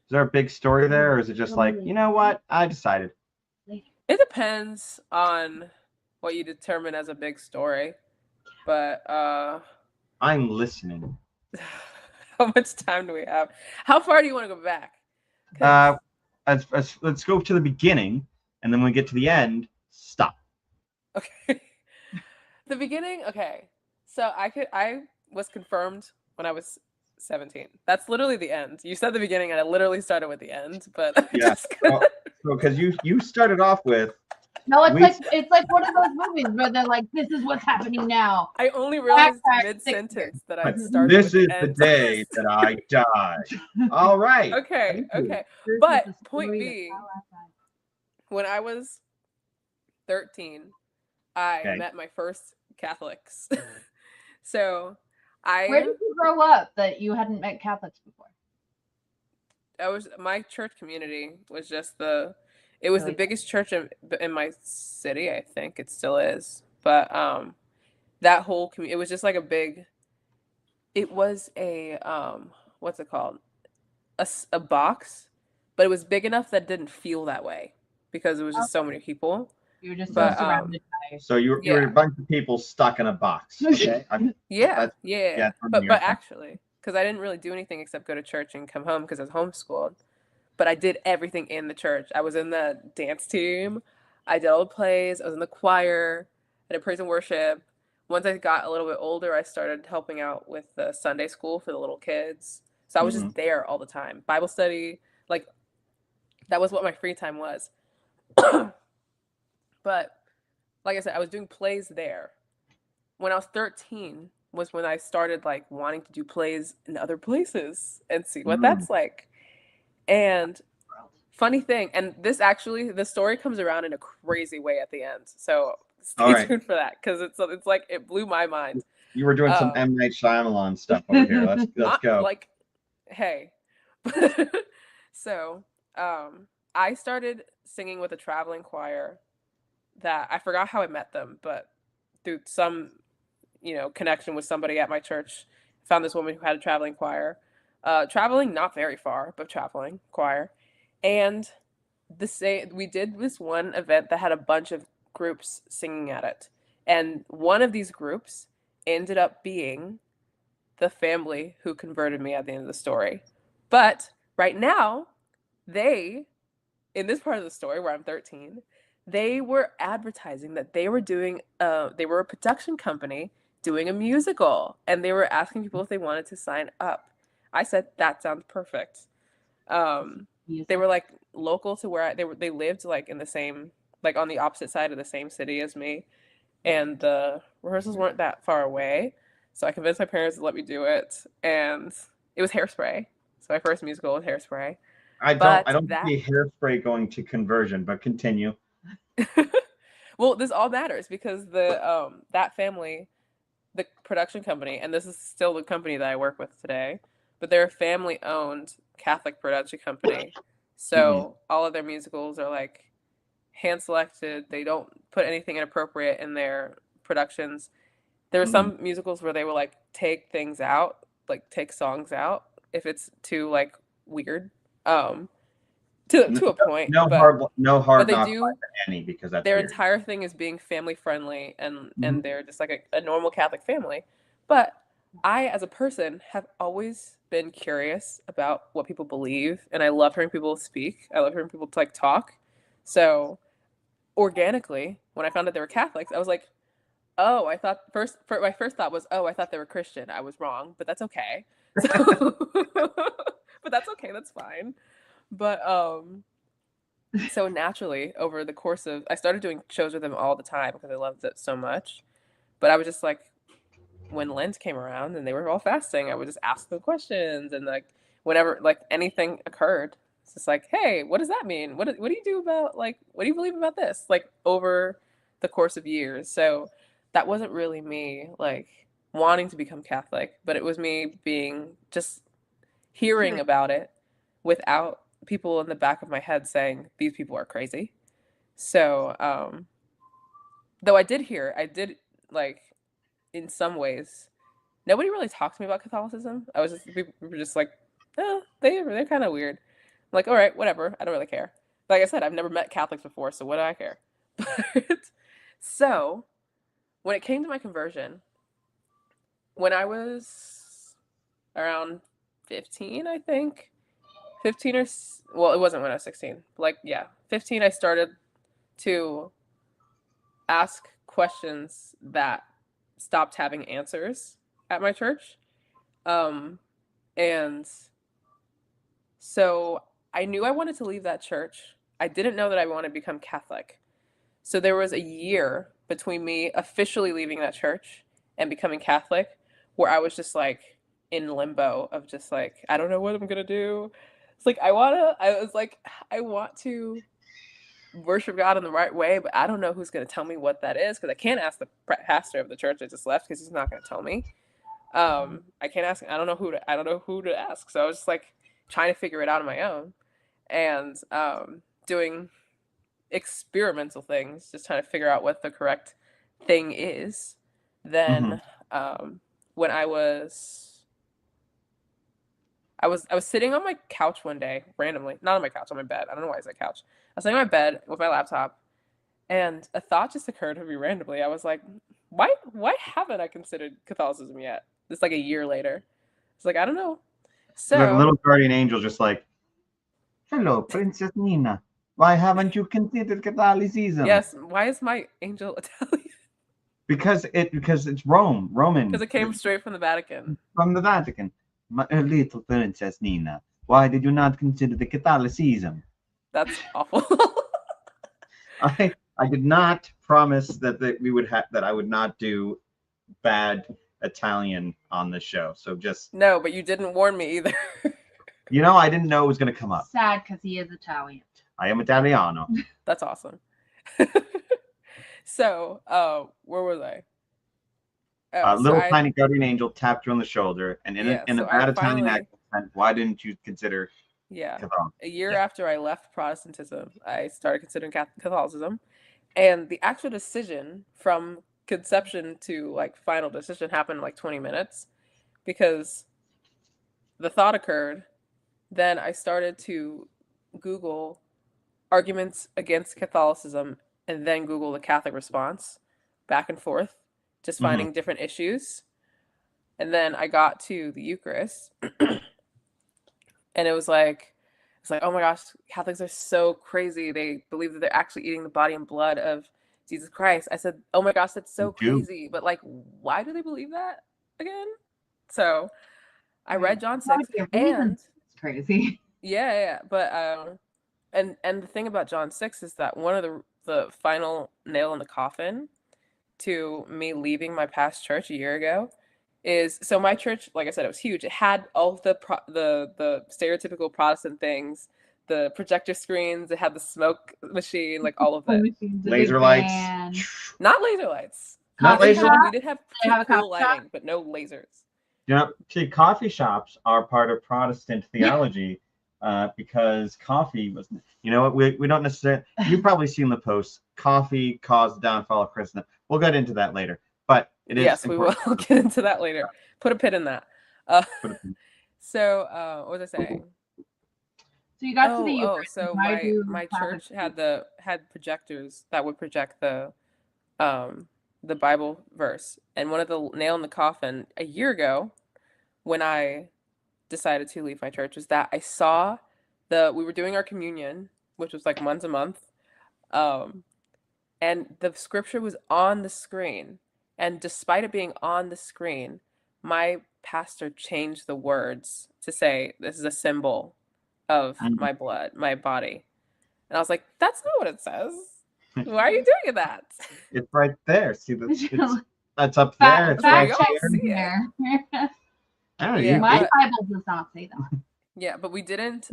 there a big story there, or is it just like, you know what? I decided. It depends on what you determine as a big story. But I'm listening. How much time do we have? How far do you want to go back? Let's go to the beginning, and then when we get to the end, stop. Okay. The beginning, okay. So I was confirmed when I was 17. That's literally the end. You said the beginning, and I literally started with the end. But yeah, because you started off with. No, it's like one of those movies where they're like, "This is what's happening now." I only realized mid-sentence that I started. This is the day that I die. All right. Okay. But point being, when I was 13, I met my first Catholics. So Where did you grow up that you hadn't met Catholics before? my church community was just it was the biggest church in my city. I think it still is. But that whole community, it was just like it was a what's it called? A box, but it was big enough that it didn't feel that way because it was just so many people. You were just so But surrounded by. So you were a bunch of people stuck in a box. Okay. yeah. For me, But actually, because I didn't really do anything except go to church and come home because I was homeschooled. But I did everything in the church. I was in the dance team. I did all the plays. I was in the choir. I did praise and worship. Once I got a little bit older, I started helping out with the Sunday school for the little kids. So I was just there all the time. Bible study, like that was what my free time was. But like I said, I was doing plays there. When I was 13 was when I started like wanting to do plays in other places and see what that's like. And funny thing, and the story comes around in a crazy way at the end. So stay tuned for that because it's like it blew my mind. You were doing some M. Night Shyamalan stuff over here. Let's go. Like, hey. So, I started singing with a traveling choir that I forgot how I met them, but through some, connection with somebody at my church, found this woman who had a traveling choir. Traveling not very far, but traveling choir. And we did this one event that had a bunch of groups singing at it. And one of these groups ended up being the family who converted me at the end of the story. But right now, in this part of the story where I'm 13, they were advertising that they were a production company doing a musical, and they were asking people if they wanted to sign up. I said, that sounds perfect. They were like local to where they lived like in the same, like on the opposite side of the same city as me. And the rehearsals weren't that far away. So I convinced my parents to let me do it. And it was Hairspray. So my first musical was Hairspray. I don't see Hairspray going to conversion, but continue. Well, this all matters because that family, the production company, and this is still the company that I work with today, but they're a family-owned Catholic production company. So all of their musicals are like hand-selected. They don't put anything inappropriate in their productions. There are some musicals where they will like take things out, like take songs out if it's too like weird. To a point. No hard but they knock do life at any because that's their weird. entire thing is being family friendly and they're just like a normal Catholic family. But I, as a person, have always been curious about what people believe, and I love hearing people speak. I love hearing people like talk. So organically, when I found out they were Catholics, I was like, oh, my first thought was, oh, I thought they were Christian. I was wrong, but that's okay. So, but that's okay. That's fine. But so naturally, over the course of, I started doing shows with them all the time because I loved it so much. But I was just like, when Lent came around and they were all fasting, I would just ask them questions, and like whenever like anything occurred, it's just like, hey, what does that mean? What do you do about like what do you believe about this? Like over the course of years. So that wasn't really me like wanting to become Catholic, but it was me being just hearing about it without people in the back of my head saying these people are crazy. So though I did like in some ways nobody really talked to me about Catholicism. We were just like, oh, they're kind of weird. I'm like, all right, whatever, I don't really care. Like I said, I've never met Catholics before, so what do I care? But so when it came to my conversion, when I was around 15, I think 15 or well, it wasn't when I was 16. Like, yeah, 15, I started to ask questions that stopped having answers at my church. And so I knew I wanted to leave that church. I didn't know that I wanted to become Catholic. So there was a year between me officially leaving that church and becoming Catholic where I was just like in limbo of just like, I don't know what I'm going to do. It's like, I want to worship God in the right way, but I don't know who's going to tell me what that is because I can't ask the pastor of the church I just left because he's not going to tell me. I can't ask. I don't know who to ask. So I was just like trying to figure it out on my own and doing experimental things, just trying to figure out what the correct thing is. Then when I was sitting on my couch one day randomly, not on my couch, on my bed. I don't know why I said couch. I was sitting on my bed with my laptop, and a thought just occurred to me randomly. I was like, why haven't I considered Catholicism yet? It's like a year later. It's like, I don't know. So like a little guardian angel, just like, hello, Princess Nina. Why haven't you considered Catholicism? yes, why is my angel Italian? Because it's Roman. Because it came straight from the Vatican. From the Vatican. My little Princess Nina. Why did you not consider the Catholicism? That's awful. I did not promise that we would have that I would not do bad Italian on the show. So just no, but you didn't warn me either. I didn't know it was going to come up. Sad because he is Italian. I am Italiano. That's awesome. So, where was I? Little tiny guardian angel tapped you on the shoulder, and in a bad Italian accent, why didn't you consider? Yeah, Catholicism? a year after I left Protestantism, I started considering Catholicism, and the actual decision from conception to like final decision happened in like 20 minutes, because the thought occurred. Then I started to Google arguments against Catholicism, and then Google the Catholic response, back and forth, just finding different issues. And then I got to the Eucharist, and it was like, oh my gosh, Catholics are so crazy. They believe that they're actually eating the body and blood of Jesus Christ. I said, oh my gosh, that's so crazy. But like, why do they believe that again? So I read John 6, and it's crazy. Yeah. But and the thing about John 6 is that one of the final nail in the coffin to me leaving my past church a year ago is, so my church, like I said, it was huge. It had all of the stereotypical Protestant things, the projector screens, it had the smoke machine, like all of it. Laser lights. Not laser lights. Not laser lights. We did have cool lighting, but no lasers. See, coffee shops are part of Protestant theology. Because coffee was, what we don't necessarily. You've probably seen the posts. Coffee caused the downfall of Christendom. We'll get into that later, but it is. Yes, we will get into that later. Put a pin in that. So, what was I saying? So you got to the Eucharist. So my church had projectors that would project the Bible verse, and one of the nail in the coffin a year ago, when I decided to leave my church, was that I saw we were doing our communion, which was like once a month, and the scripture was on the screen, and despite it being on the screen, my pastor changed the words to say this is a symbol of my blood, my body, and I was like, that's not what it says. Why are you doing that? It's right there. See, that's up there. It's right there. Yeah, my Bible does not say that. Yeah, but we didn't.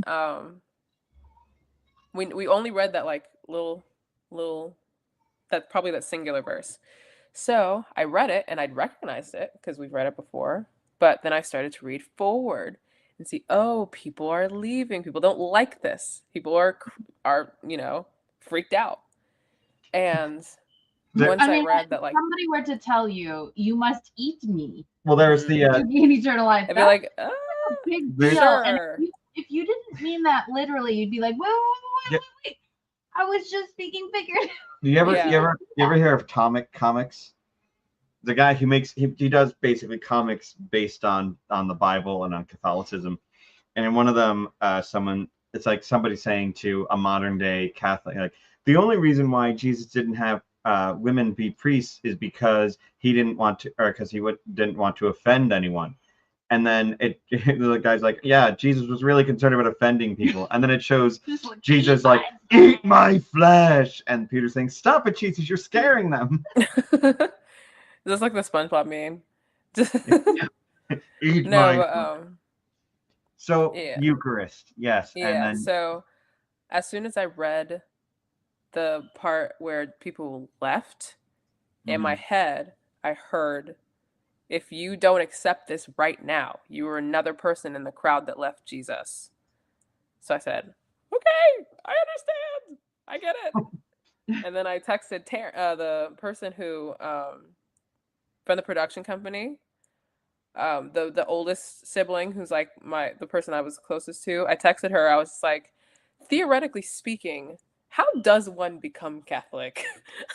We only read that like little that probably that singular verse. So I read it and I'd recognized it because we've read it before. But then I started to read forward and see, oh, people are leaving. People don't like this. People are freaked out. And once I read that, like, somebody were to tell you, you must eat me. Well, there's the eternal life. I'd be like, a big deal. Sure. And if you didn't mean that literally, you'd be like, wait. I was just speaking figuratively. You ever hear of Atomic Comics? The guy who he does basically comics based on the Bible and on Catholicism. And in one of them, it's like somebody saying to a modern day Catholic, like, the only reason why Jesus didn't have women be priests is because he didn't want to, or because he didn't want to offend anyone. And then the guy's like, yeah, Jesus was really concerned about offending people. And then it shows Jesus like, eat my flesh. And Peter's saying, stop it, Jesus, you're scaring them. That's like the SpongeBob meme. Eat my flesh. Eucharist, yes. Yeah, and then, so as soon as I read the part where people left, in my head, I heard, if you don't accept this right now, you are another person in the crowd that left Jesus. So I said, okay, I understand. I get it. And then I texted the person who, from the production company, the oldest sibling, who's like the person I was closest to. I texted her. I was like, theoretically speaking, how does one become Catholic?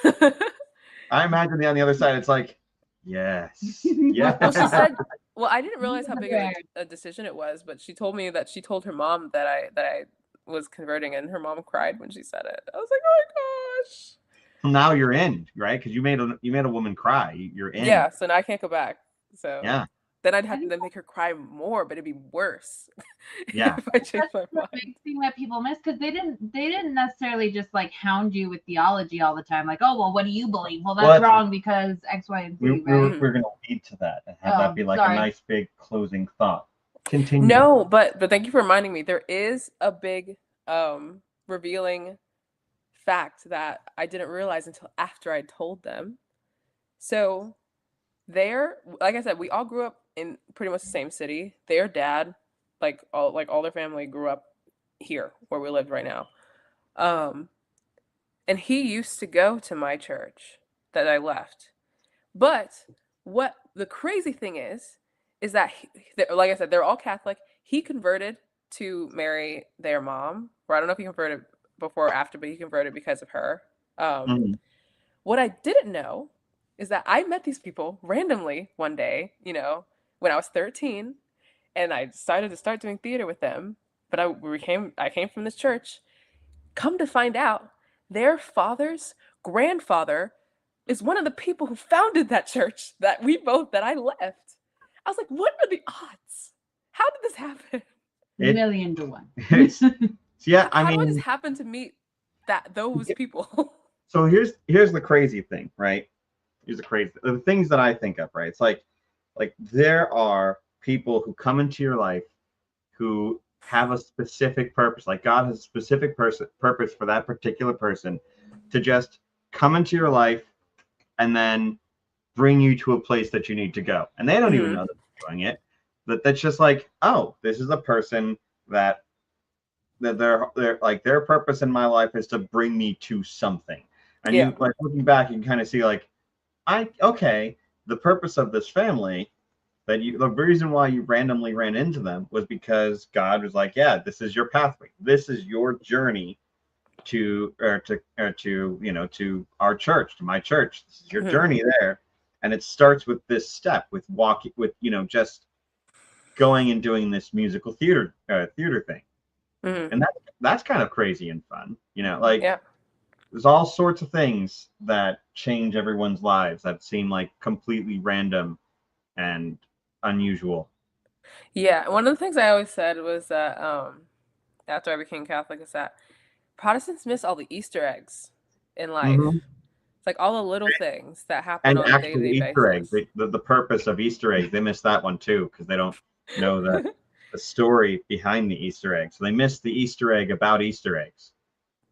I imagine on the other side, it's like, yes, yes. Well, she said, well, I didn't realize how big of a decision it was, but she told me that she told her mom that I was converting, and her mom cried when she said it. I was like, oh my gosh. Now you're in, right? Because you made a woman cry. You're in. Yeah, so now I can't go back. So yeah. Then I'd have to then make her cry more, but it'd be worse. Yeah. If I changed my mind. The big thing that people miss, because they didn't necessarily just like hound you with theology all the time, like, oh well, what do you believe? Well, that's wrong because X, Y, and Z. We're going to lead to that and have that be like a nice big closing thought. Continue. No, but thank you for reminding me. There is a big revealing fact that I didn't realize until after I told them. So like I said, we all grew up in pretty much the same city. Their dad, like all their family grew up here where we live right now. And he used to go to my church that I left. But what the crazy thing is that, like I said, they're all Catholic. He converted to marry their mom, or I don't know if he converted before or after, but he converted because of her. What I didn't know is that I met these people randomly one day, when I was 13, and I decided to start doing theater with them. But I came from this church. Come to find out, their father's grandfather is one of the people who founded that church that I left. I was like, what are the odds? How did this happen? Million to one. Yeah, how do I just happen to meet those people? So here's the crazy thing, right? The things that I think of, right? It's like there are people who come into your life who have a specific purpose. Like God has a specific purpose for that particular person to just come into your life and then bring you to a place that you need to go. And they don't even know that they're doing it. That's just like, oh, this is a person that they're like, their purpose in my life is to bring me to something. And you like looking back, you can kind of see like, the purpose of this family, the reason why you randomly ran into them was because God was like, yeah, this is your pathway. This is your journey to our church, to my church. This is your journey there. And it starts with this step, with walking, with, just going and doing this musical theater thing. And that's kind of crazy and fun, there's all sorts of things that change everyone's lives that seem like completely random and unusual. Yeah, one of the things I always said was that after I became Catholic is that Protestants miss all the Easter eggs in life. It's like all the little things that happen on a daily Easter basis. Eggs, the purpose of Easter eggs, they miss that one too because they don't know the story behind the Easter egg. So they miss the Easter egg about Easter eggs.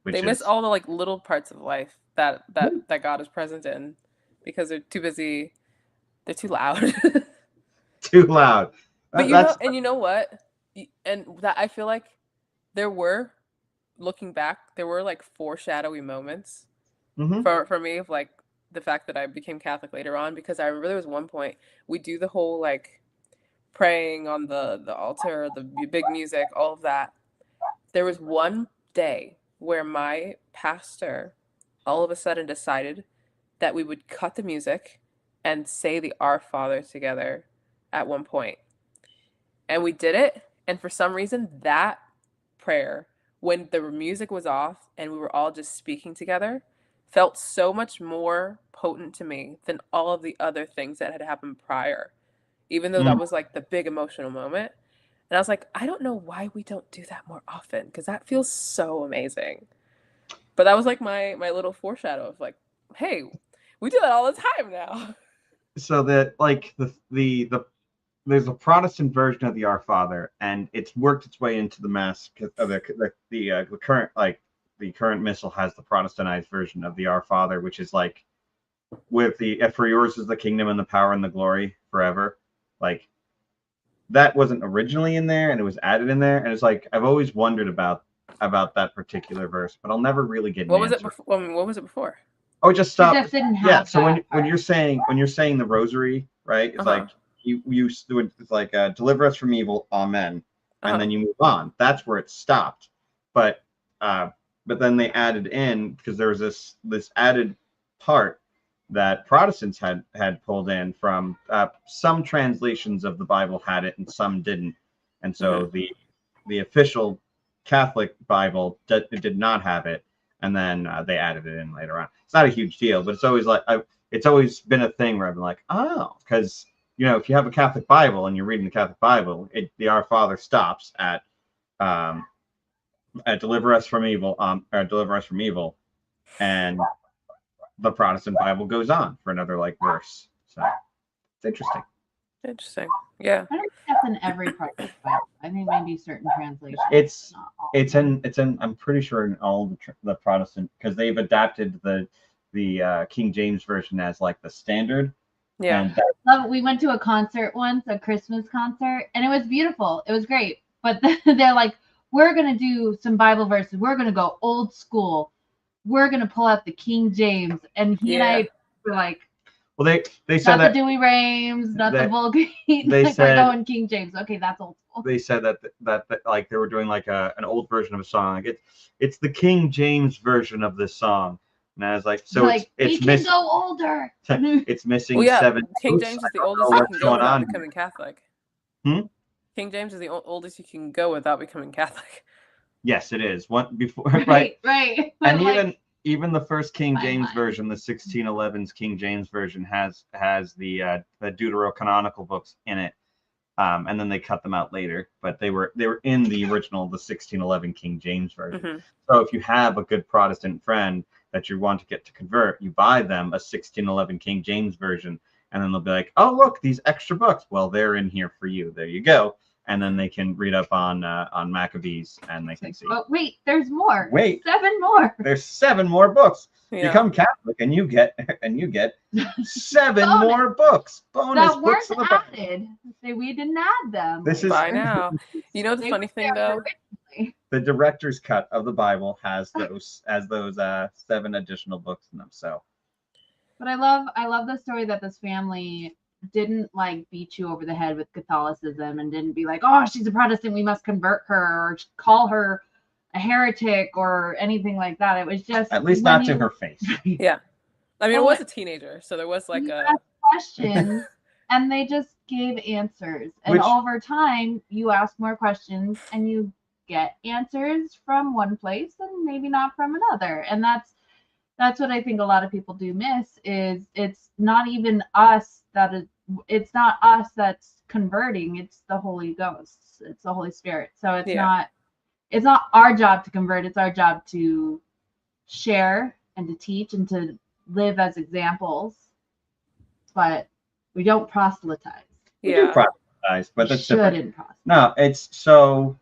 They miss all the like little parts of life that God is present in because they're too busy. They're too loud. Too loud. But you know what? And that I feel like looking back, there were like foreshadowy moments for me of like the fact that I became Catholic later on, because I remember there was one point we do the whole like praying on the altar, the big music, all of that. There was one day where my pastor all of a sudden decided that we would cut the music and say the Our Father together at one point. And we did it. And for some reason, that prayer, when the music was off and we were all just speaking together, felt so much more potent to me than all of the other things that had happened prior, even though that was like the big emotional moment. And I was like, I don't know why we don't do that more often, because that feels so amazing. But that was like my little foreshadow of like, hey, we do that all the time now. So that like there's a Protestant version of the Our Father, and it's worked its way into the Mass. The current missal has the Protestantized version of the Our Father, which is like with the for yours is the kingdom and the power and the glory forever. Like that wasn't originally in there, and it was added in there, and it's like I've always wondered about that particular verse, but I'll never really get an What was it answer. before? What was it before? Oh, just It stop. just didn't have Yeah. So when that part. you're saying the rosary, right? It's Uh-huh. like it's like deliver us from evil, amen, Uh-huh. and then you move on. That's where it stopped. But then they added in, because there was this added part that Protestants had pulled in from some translations of the Bible had it and some didn't, and so the official Catholic Bible did not have it, and then they added it in later on. It's not a huge deal, but it's always like it's always been a thing where I've been like, oh, because if you have a Catholic Bible and you're reading the Catholic Bible, the Our Father stops at deliver us from evil, or deliver us from evil, and the Protestant Bible goes on for another like verse. So it's interesting. Interesting. Yeah. I don't think that's in every part of the Bible. I think maybe certain translations. It's not all. it's in I'm pretty sure in all the Protestant, because they've adapted the King James version as like the standard. Yeah. And We went to a concert once, a Christmas concert, and it was beautiful. It was great. But they're like, we're going to do some Bible verses. We're going to go old school. We're going to pull out the King James. And he and I were like, well, they said not that the Dewey Rames, not the Vulgate. they like, said- we're going King James. Okay, that's old school. they said that like they were doing like an old version of a song. Like it's the King James version of this song. And I was like, so like, it's we miss can go older. it's missing Well, yeah, 7 King notes. James is the I don't oldest know you what's can go going without on. becoming Catholic. Hmm? King James is the oldest you can go without becoming Catholic. Yes, it is. One before Right. And Like, even the first King My James mind. version, the 1611's King James version has the Deuterocanonical books in it, and then they cut them out later. But they were in the original, the 1611 King James version. Mm-hmm. So if you have a good Protestant friend that you want to get to convert, you buy them a 1611 King James version, and then they'll be like, "Oh, look, these extra books. Well, they're in here for you. There you go." And then they can read up on Maccabees, and they can see. but wait, there's more. Wait. 7 more. There's 7 more books. Yeah. Become Catholic, and you get 7 Bonus. more books. Bonus That books weren't of the Bible. added. Say we didn't add them. This is By now. You know the They funny were thing there though? originally. the director's cut of the Bible has those 7 additional books in them. So But I love the story that this family didn't like beat you over the head with Catholicism and didn't be like, oh, she's a Protestant, we must convert her, or call her a heretic or anything like that. It was just at least when not to you her face. Yeah. I mean, it Well, was a teenager, so there was like you a asked questions and they just gave answers. And Which- over time, you ask more questions and you get answers from one place and maybe not from another. And that's what I think a lot of people do miss is it's not even us it's not us that's converting, it's the Holy Ghost, it's the Holy Spirit. So it's not our job to convert, it's our job to share and to teach and to live as examples, but we don't proselytize. We do yeah. proselytize, but that's different. Shouldn't proselytize. No, it's so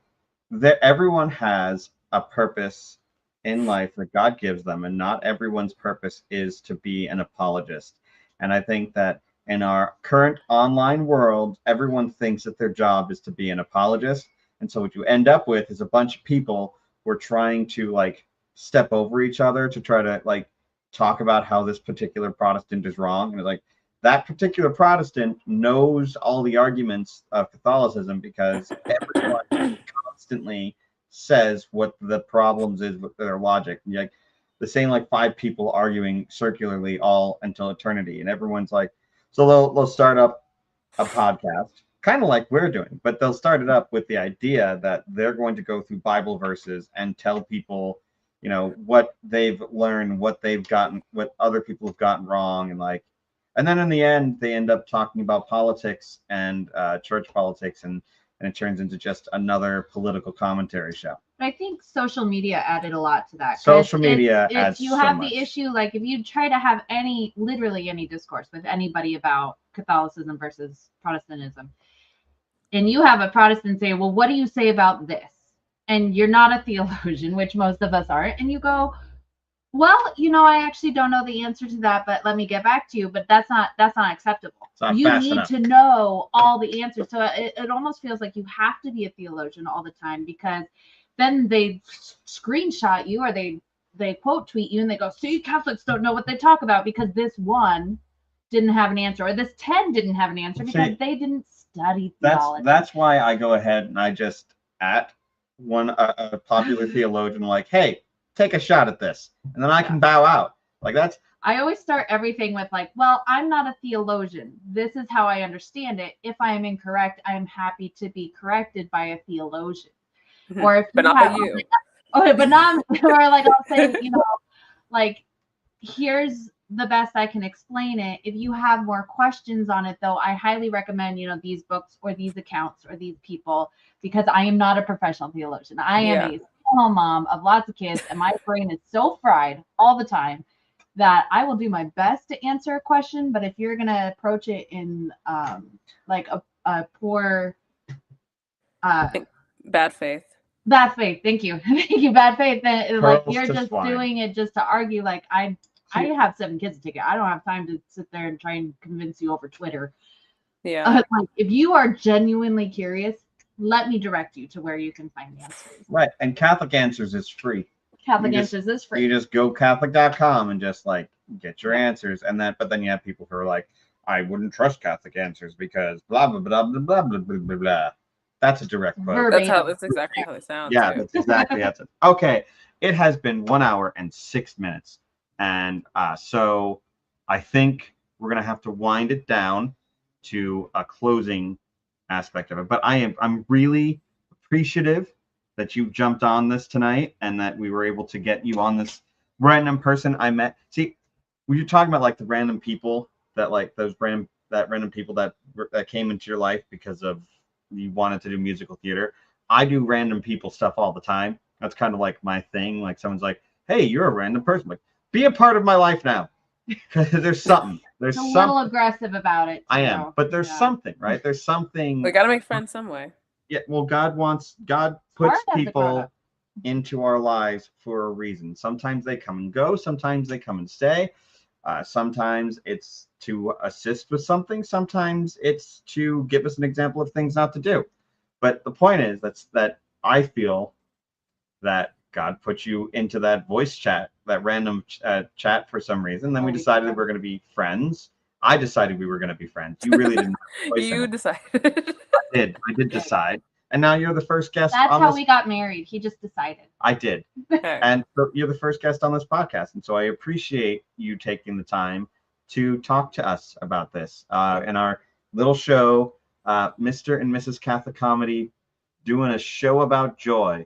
that everyone has a purpose in life that God gives them, and not everyone's purpose is to be an apologist. And I think that in our current online world, everyone thinks that their job is to be an apologist. And so what you end up with is a bunch of people who are trying to like step over each other to try to like talk about how this particular Protestant is wrong. And like that particular Protestant knows all the arguments of Catholicism because everyone constantly says what the problems is with their logic. And like the same like 5 people arguing circularly all until eternity, and everyone's like, so they'll start up a podcast kind of like we're doing, but they'll start it up with the idea that they're going to go through Bible verses and tell people, you know, what they've learned, what they've gotten, what other people have gotten wrong, and then in the end they end up talking about politics and church politics, and it turns into just another political commentary show. But I think social media added a lot to that. 'Cause Social media it's adds you so have much. the issue, like if you try to have literally any discourse with anybody about Catholicism versus Protestantism, and you have a Protestant say, well, what do you say about this? And you're not a theologian, which most of us aren't, and you go, Well, I actually don't know the answer to that, but let me get back to you. But that's not acceptable. It's not You fast need enough. to know all the answers. So it almost feels like you have to be a theologian all the time, because then they screenshot you, or they quote tweet you and they go, see, Catholics don't know what they talk about because this one didn't have an answer, or this 10 didn't have an answer because they didn't study theology. That's why I go ahead and I just at one a popular theologian like, hey, take a shot at this, and then I can bow out. Like that's. I always start everything with like, well, I'm not a theologian. This is how I understand it. If I am incorrect, I'm happy to be corrected by a theologian. Or if but not by you. Okay, but not, or like I'll say, like, here's the best I can explain it. If you have more questions on it, though, I highly recommend, these books or these accounts or these people, because I am not a professional theologian. I am a single mom of lots of kids, and my brain is so fried all the time that I will do my best to answer a question. But if you're going to approach it in like a poor... bad faith. Bad faith. Thank you. Thank you. Bad faith. Then like you're just swine. doing it just to argue. Like I have 7 kids to take care. I don't have time to sit there and try and convince you over Twitter. Yeah. Like if you are genuinely curious, let me direct you to where you can find the answers. Right. And Catholic Answers is free. Catholic Answers is free. You just go Catholic.com and just like get your answers. But then you have people who are like, I wouldn't trust Catholic Answers because blah blah blah blah blah blah blah blah blah. That's a direct quote. That's exactly how it sounds. Yeah, too. that's exactly how it sounds. Okay. It has been 1 hour and 6 minutes. And so I think we're gonna have to wind it down to a closing aspect of it. But I'm really appreciative that you jumped on this tonight and that we were able to get you on this random person I met. See, when you're talking about like the random people that like random people that came into your life because of you wanted to do musical theater. I do random people stuff all the time. That's kind of like my thing. Like someone's like, hey, you're a random person. Like, be a part of my life now. Because there's something. There's a little aggressive about it. I am. But there's something, right? There's something. We got to make friends some way. Yeah. Well, God puts people into our lives for a reason. Sometimes they come and go. Sometimes they come and stay. Sometimes it's to assist with something. Sometimes it's to give us an example of things not to do. But the point is that I feel that God put you into that voice chat, that random chat for some reason. Then we decided we're going to be friends. I decided we were going to be friends. You really didn't. You decided. I did decide. And now you're the first guest. That's how we got married. He just decided. I did. Okay. And so you're the first guest on this podcast. And so I appreciate you taking the time to talk to us about this. In our little show, Mr. and Mrs. Catholic Comedy, doing a show about joy.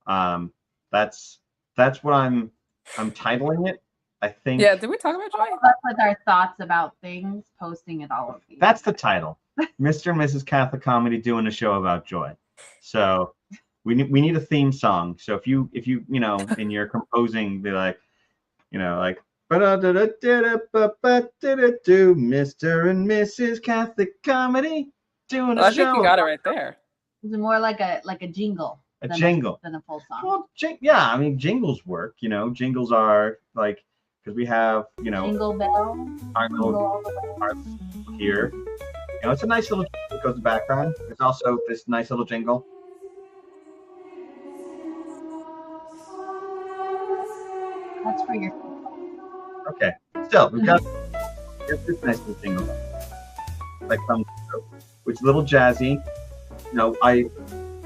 That's what I'm titling it. I think. Yeah, did we talk about joy? That's with our thoughts about things, posting it all of these. That's the title. Mr. and Mrs. Catholic Comedy doing a show about joy. So we need a theme song. So if you in your composing be like, like Mr. and Mrs. Catholic Comedy doing a show. I think you got it right there. Is it more like a jingle? Jingle than a full song. Well, yeah, I mean jingles work. Jingles are like because we have jingle bell. Our here. It's a nice little jingle that goes in the background. There's also this nice little jingle. That's for your. Okay. Still, we've got this nice little jingle that comes through, which is a little jazzy. I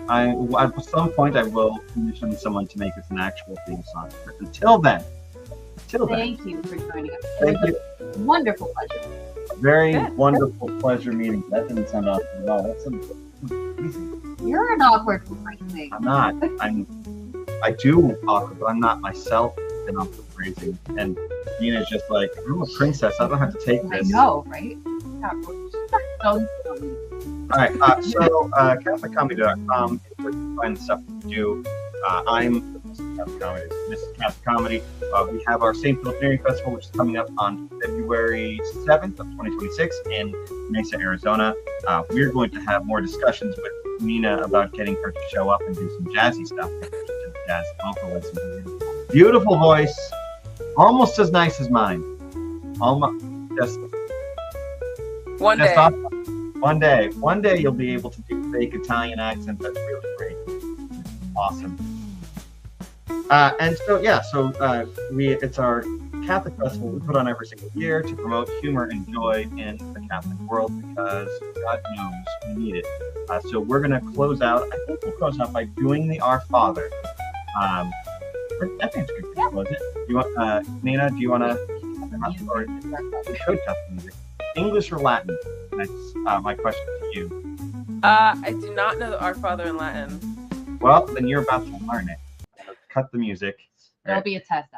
at some point I will commission someone to make us an actual theme song. But until then. Thank you for joining us. Thank you. Wonderful pleasure. Very wonderful pleasure meeting. That didn't sound awkward at all. You're an awkward phrasing. I'm not. I do awkward, but I'm not myself in awkward phrasing. And Nina's just like, I'm a princess. I don't have to take this. I know, right? All right. So CatholicComedy.com is where you can find the stuff we do. I'm Catholic Comedy. This is Catholic Comedy. We have our St. Philip Neri Festival, which is coming up on February 7th of 2026 in Mesa, Arizona. We're going to have more discussions with Nina about getting her to show up and do some jazzy stuff. Jazz vocalism. Beautiful voice. almost as nice as mine. Almost just One just day. off- one day you'll be able to do fake Italian accent. That's really great. Awesome. And so it's our Catholic festival we put on every single year to promote humor and joy in the Catholic world because God knows we need it. So we're going to close out. I think we'll close out by doing the Our Father. I think it's good to close it. You want, Nina? Do you want to? Or we should test the music. English or Latin? That's my question to you. I do not know the Our Father in Latin. Well, then you're about to learn it. Cut the music. There'll be a test.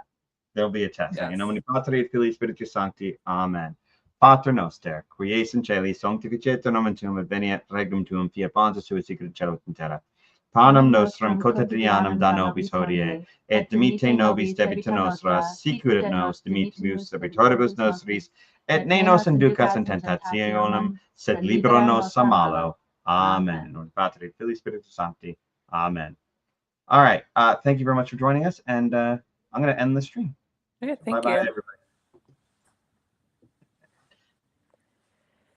There'll be a test. Yes. In nomine Patri et Filii Spiritus Sancti. Amen. Pater noster, qui es in celi, sanctificetur nomen tuum, adveniat regnum tuum, fiat voluntas tua sicut in cielo et in terra. Panem nostrum quotidianum da nobis hodie, et dimitte nobis debita nostra, sicut et nos dimittimus debitoribus nostris, et ne nos inducas in tentationem, sed libera nos a malo. Amen. In nomine Patri et Filii Spiritus Sancti. Amen. All right. Thank you very much for joining us, and I'm going to end the stream. Okay, thank Bye-bye, you. everybody.